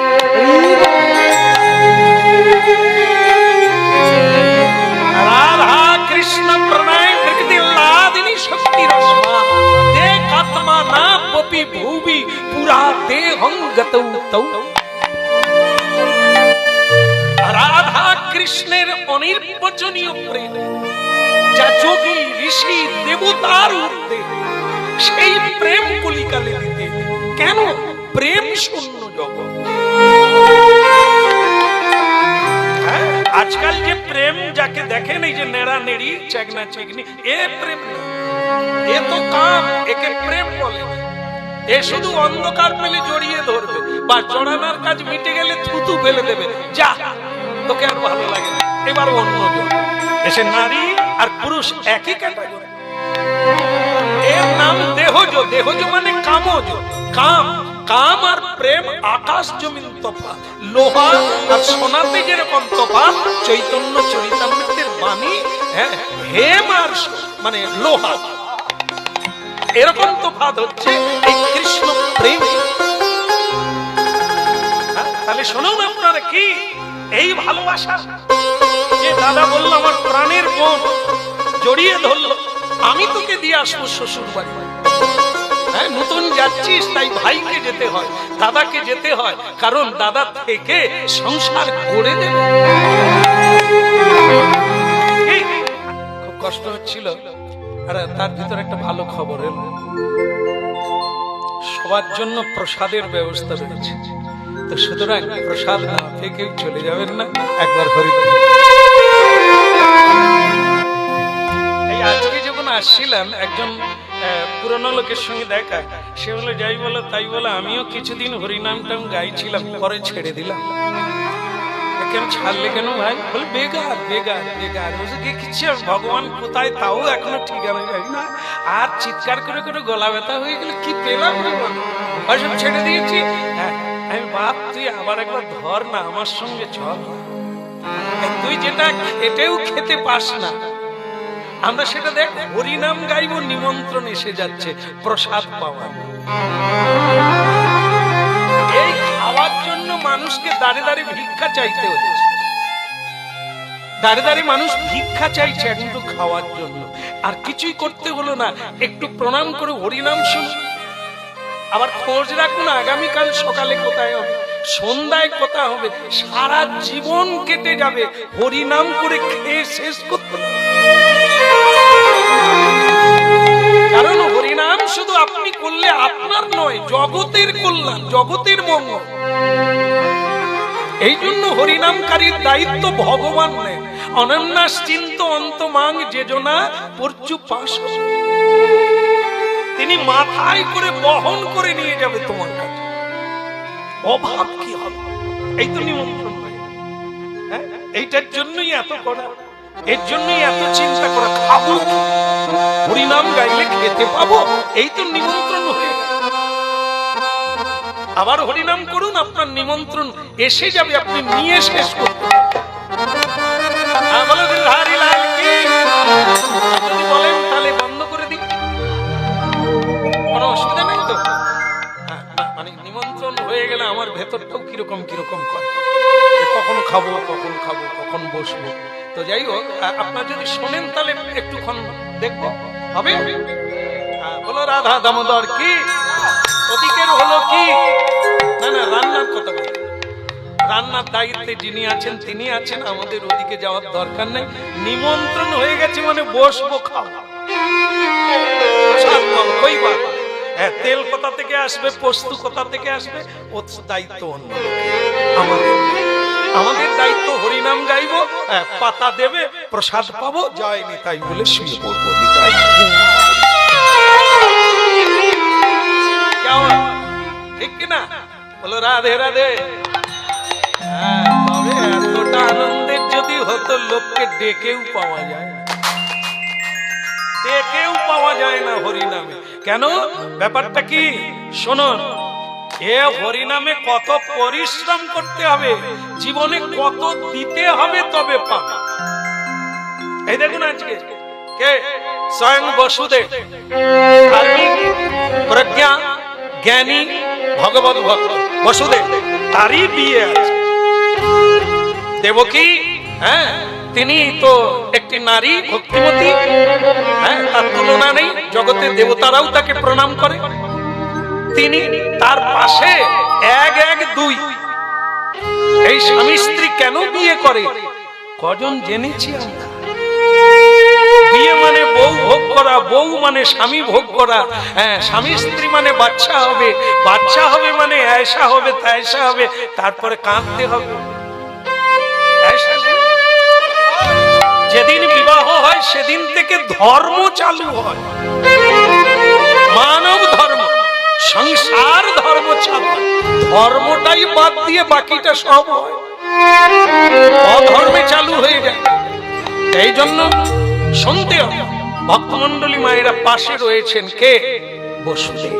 রাধা কৃষ্ণ প্রণয় প্রকৃতি লাদিনী শক্তি রসমা দেখ আত্মা না পপি ভুবি পুরা দেহং গতৌ তৌ। রাধা কৃষ্ণের অনির্বচনীয় প্রেম, যা যোগী ঋষি দেবতার ঊর্ধ্বে, সেই প্রেম কলিকালে দিতে। কেন? প্রেম শূন্য জগৎ। আজকাল যে প্রেম যাকে দেখেন, এই যে নেড়া নেড়ি, চেগনা চেগনি, এ প্রেম না, এ তো কাম। একে প্রেম বলে। এ শুধু অন্ধকার পেলে জড়িয়ে ধরবে, বা জড়ানোর কাজ মিটে গেলে থুতু ফেলে দেবে, যা তোকে আর ভালো লাগে না, এবার অন্যজন। এসে নারী আর পুরুষ একই ক্যাটাগরি। এর নাম দেহজ। দেহজ মানে কামজ। কাম, কাম আর প্রেম আকাশ জমিন তফাৎ। লোহা আর সোনাতে যেরকম তফাৎ, চৈতন্য চরিতামৃতের বাণী হেম আর মানে লোহা, এরকম তফাৎ হচ্ছে এই কৃষ্ণ প্রেম। তাহলে শুনুন আপনারা, কি এই ভালোবাসা? যে দাদা বলল আমার প্রাণের বোন, জড়িয়ে ধরলো, আমি তোকে দিয়ে আসবো শ্বশুর বাড়ি। নতুন যাচ্ছিস, তাই ভাইকে যেতে হয়, দাদাকে যেতে হয়, কারণ দাদা থেকে সংসার করে দেবে। খুব কষ্ট হচ্ছিল, আর তার ভিতরে একটা ভালো খবর এলো। সবার জন্য প্রসাদের ব্যবস্থা রয়েছে, তো সুতরাং প্রসাদ না থেকে চলে যাবেন না, একবার হরিদ্বার। এই আজকে যখন আসছিলাম, একজন পুরনো লোকের সঙ্গে দেখা, সে বলে যাই বলো তাই বলো, আমিও কিছুদিন হরিনাম টাম গাইছিলাম, পরে ছেড়ে দিলাম। কেন ছাড়লে কেন ভাই? বলে বেকার বেকার বেকার। কিছু ভগবান কোথায় তাও এখনো ঠিকানা জানি না। আর চিৎকার করে করে গলা ব্যথা হয়ে গেলে কি পেলাম সব ছেড়ে দিয়েছি। হ্যাঁ আমি বাপ তুই আবার একবার ধর না আমার সঙ্গে চল। তুই যেটা খেটেও খেতে পাস না, আমরা সেটা দেখ হরিনাম গাইব, নিমন্ত্রণ এসে যাচ্ছে প্রসাদ পাওয়া। এই খাওয়ার জন্য মানুষকে দাঁড়িয়ে দাঁড়িয়ে ভিক্ষা চাইতে হচ্ছে। দাঁড়িয়ে দাঁড়িয়ে মানুষ ভিক্ষা চাইছে একটু খাওয়ার জন্য। আর কিছুই করতে হলো না, একটু প্রণাম করে হরিনাম শুনুন। আবার খোঁজ রাখুন আগামীকাল সকালে কোথায় হবে, সন্ধ্যায় কোথায় হবে। সারা জীবন কেটে যাবে হরিনাম করে খেয়ে শেষ করতে। কারণ হরিনাম শুধু আপনি করলে আপনার নয়, জগতের কল্যাণ, জগতের মঙ্গল। এই জন্য হরিনামকারীর দায়িত্ব ভগবান নেন। অনন্যাশ্চিন্ত অন্তমাং যোজনা পরচু পাশ, তিনি মাথায় করে বহন করে নিয়ে যাবে তোমার কাছে। অভাব কি হবে? এই তো নিমন্ত্রণ। হ্যাঁ এইটার জন্যই এত করা, এর জন্যই এত চিন্তা করা। খাবো হরিনাম গাইলে খেতে পাবো, এই তো নিমন্ত্রণ হয়ে গেল। আবার হরিনাম করুন, আপনার নিমন্ত্রণ এসে যাবে, আপনি নিয়ে শেষ করতে বলেন তাহলে বন্ধ করে দিই, কোনো অসুবিধা নেই তো। মানে নিমন্ত্রণ হয়ে গেলে আমার ভেতরটাও কিরকম কিরকম করে, কখন খাবো কখন খাবো কখন বসবো। তো যাই হোক, আপনার যদি শোনেন তাহলে একটুক্ষণ দেখবো হবে। বলো রাধা দামোদর কি, ওদিকের হলো কি না। না রান্নার কথা বলি, রান্নার দায়িত্বে যিনি আছেন তিনি আছেন, আমাদের ওদিকে যাওয়ার দরকার নেই। নিমন্ত্রণ হয়ে গেছে মানে বসবো খাবো। তেল কোথা থেকে আসবে, পোস্ত কোথা থেকে আসবে, ওর দায়িত্ব অন্য। আমাদের দায়িত্ব হরিনাম গাইবো, পাতা দেবে, প্রসাদ পাবো, যায়নি তাই বলে শুয়ে পড়বো। ঠিক কিনা? বলো রাধে রাধে। তবে এতটা আনন্দের যদি হতো, লোককে ডেকেও পাওয়া যায় না, ডেকেও পাওয়া যায় না হরিনামে। কেন? ব্যাপারটা কি শুনুন, এ হরিনামে কত পরিশ্রম করতে হবে, জীবনে কত দিতে হবে তবে পাবে। এই দেখুন আজকে কে স্বয়ং বসুদেব, প্রজ্ঞা জ্ঞানী ভগবত ভক্ত বসুদেব, তারই বিয়ে আছে। দেবকী, হ্যাঁ তিনি তো একটি নারী ভক্তিমতী, হ্যাঁ তার তুলনা নেই, জগতের দেবতারাও তাকে প্রণাম করে। তিনি তার পাশে এক এক দুই, এই স্বামী স্ত্রী কেন বিয়ে করে কজন জেনেছি আমরা। বিয়ে মানে বউ ভোগ করা, বউ মানে স্বামী ভোগ করা। হ্যাঁ স্বামী স্ত্রী মানে বাচ্চা হবে, বাচ্চা হবে মানে ऐसा হবে तैसा হবে, তারপরে কাঁদতে হবে। যেদিন বিবাহ হয় সেদিন থেকে ধর্ম চালু হয়, মানব ধর্ম, সংসার ধর্ম চালু। ধর্মটাই বাদ দিয়ে বাকিটা সব হয়, অধর্মে চালু হয়ে যায়। এই জন্য শুনতে হবে, ভক্তমন্ডলী মায়েরা পাশে রয়েছেন কে? বসুদেব।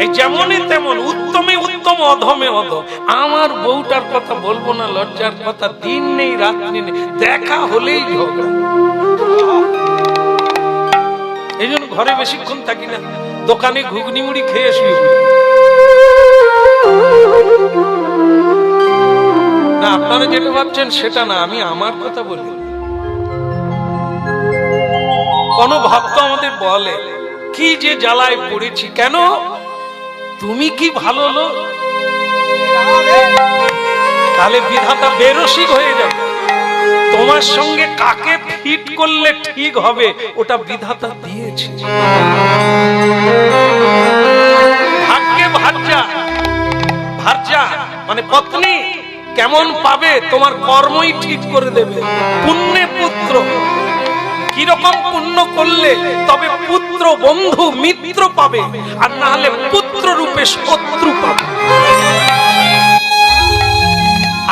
এই যেমনই তেমন, উত্তমে উত্তম, অধমে অধম। আমার বউটার কথা বলবো না, লজ্জার কথা, দিন নেই রাত নেই, দেখা হলেই ঝগড়া। এই জন্য ঘরে বেশিক্ষণ থাকি না, দোকানে ঘুগনি মুড়ি খেয়ে শুয়ে না। আপনারা যেটা ভাবছেন সেটা না, আমি আমার কথা বলি। কোন ভক্ত আমাদের বলে কি যে জ্বালায় পড়েছি, কেন? তুমি কি ভালো লোক? তাহলে বিধাতা বেরসিক হয়ে যাবে। তোমার সঙ্গে কাকে ফিট করলে ঠিক হবে ওটা বিধাতা দিয়েছে। ভাগ্যে ভার্যা, ভার্যা মানে পত্নী কেমন পাবে তোমার কর্মই ঠিক করে দেবে। পুণ্যে পুত্র, কিরকম পুণ্য করলে তবে পুত্র বন্ধু মিত্র পাবে, আর না হলে পুত্র রূপে শত্রু পাবে।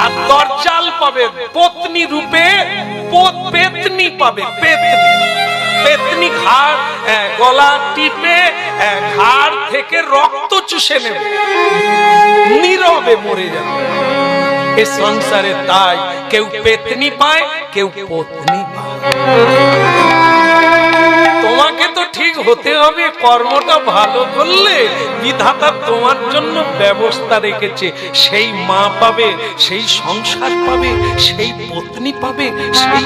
আর দজ্জাল পাবে পত্নী রূপে, পেতনি পাবে, পেতনি। পেতনি ঘাড় গলা টিপে ঘাড় থেকে রক্ত চুষে নেবে, নীরবে মরে যাবে। এ সংসারে তাই কেউ পেতনি পায়, কেউ পত্নী পায়। তোমাকে তো ঠিক হতে হবে, কর্মটা ভালো করলে বিধাতা তোমার জন্য ব্যবস্থা রেখেছে। সেই মা পাবে, সেই সংসার পাবে, সেই পত্নী পাবে, সেই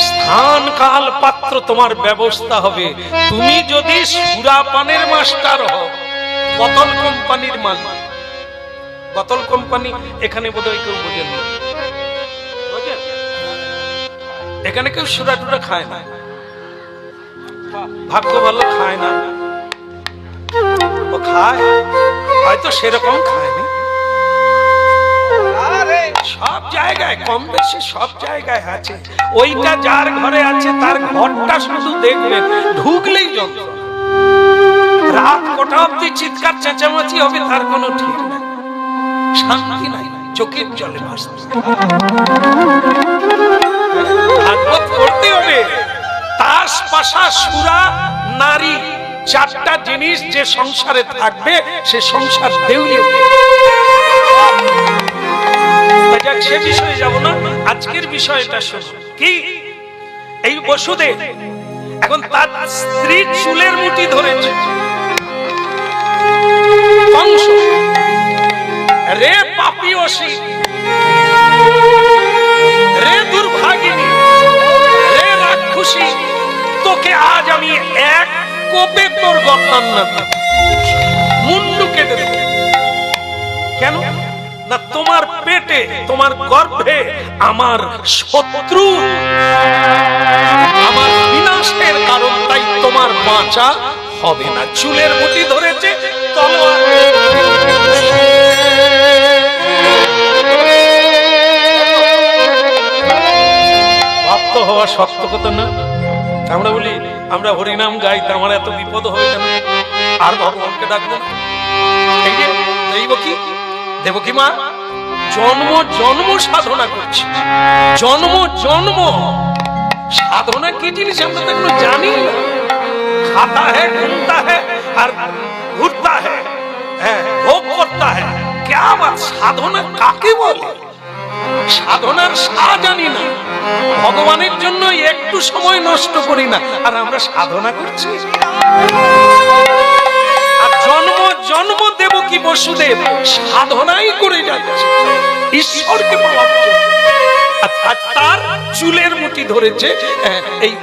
স্থান কাল পাত্র তোমার ব্যবস্থা হবে। তুমি যদি সুরাপানের মাস্টার হও, বোতল কোম্পানির মালিক, বোতল কোম্পানি এখানে বোধহয় কেউ বোঝেন না, এখানে কেউ সুরা টুরা খায় না, ভাগ্য ভালো খায় না, ও খায় হয়তো সেরকম খায়নি। সব জায়গায় কম বেশি সব জায়গায় আছে। ওইটা যার ঘরে আছে তার ঘরটা শুধু দেখবেন, ঢুকলেই যন্ত্রণা। রাত কটা অব্দি চিৎকার চেঁচামেচি হবে তার কোনো ঠিক নাই, শান্তি নাই, চোখের জলে ভাসতে ভাগবত করতে হবে। তাস পাশা সুরা নারী চারটা জিনিস যে সংসারে থাকবে সে সংসার দেউলিয়ে। সে বিষয়ে যাব না, আজকের বিষয়টা শুনুন। কি এই বসুদেব এখন তার স্ত্রীর চুলের মুঠি ধরেছে। কংস, রে পাপী অসি, রে দুর্ভাগিনী, রে রাক্ষসী, তোকে আজ আমি এক কোপে তোর গর্দান না মুন্ডু কেটে দেব। কেন না তোমার পেটে, তোমার গর্ভে আমার শত্রু, আমার বিনাশের কারণ, তাই তোমার বাঁচা হবে না। চুলের মুঠি ধরেছে, তলোয়ার। ভক্ত হওয়া শক্ত কথা না। আমরা বলি আমরা হরিনাম গাই, তা আমার এত বিপদ হবে কেন? আর ভগবানকে ডাকবো না। এই যে দেবকী, দেবকী মা জন্ম জন্ম সাধনা করছে, জন্ম জন্ম সাধনা কি জিনিস আমরা তো এগুলো জানি না। खाता है, घूमता है और घूरता है, भोग करता है। क्या बात, সাধনা কাকে বলে? সাধনার সা জানি না, ভগবানের জন্য একটু সময় নষ্ট করি না, আর আমরা সাধনা করছি। আর জন্ম জন্ম দেবকী বসুদেব সাধনাই করে যাচ্ছে ঈশ্বরকে পাওয়ার জন্য। তার চুলের মুঠি ধরেছে এই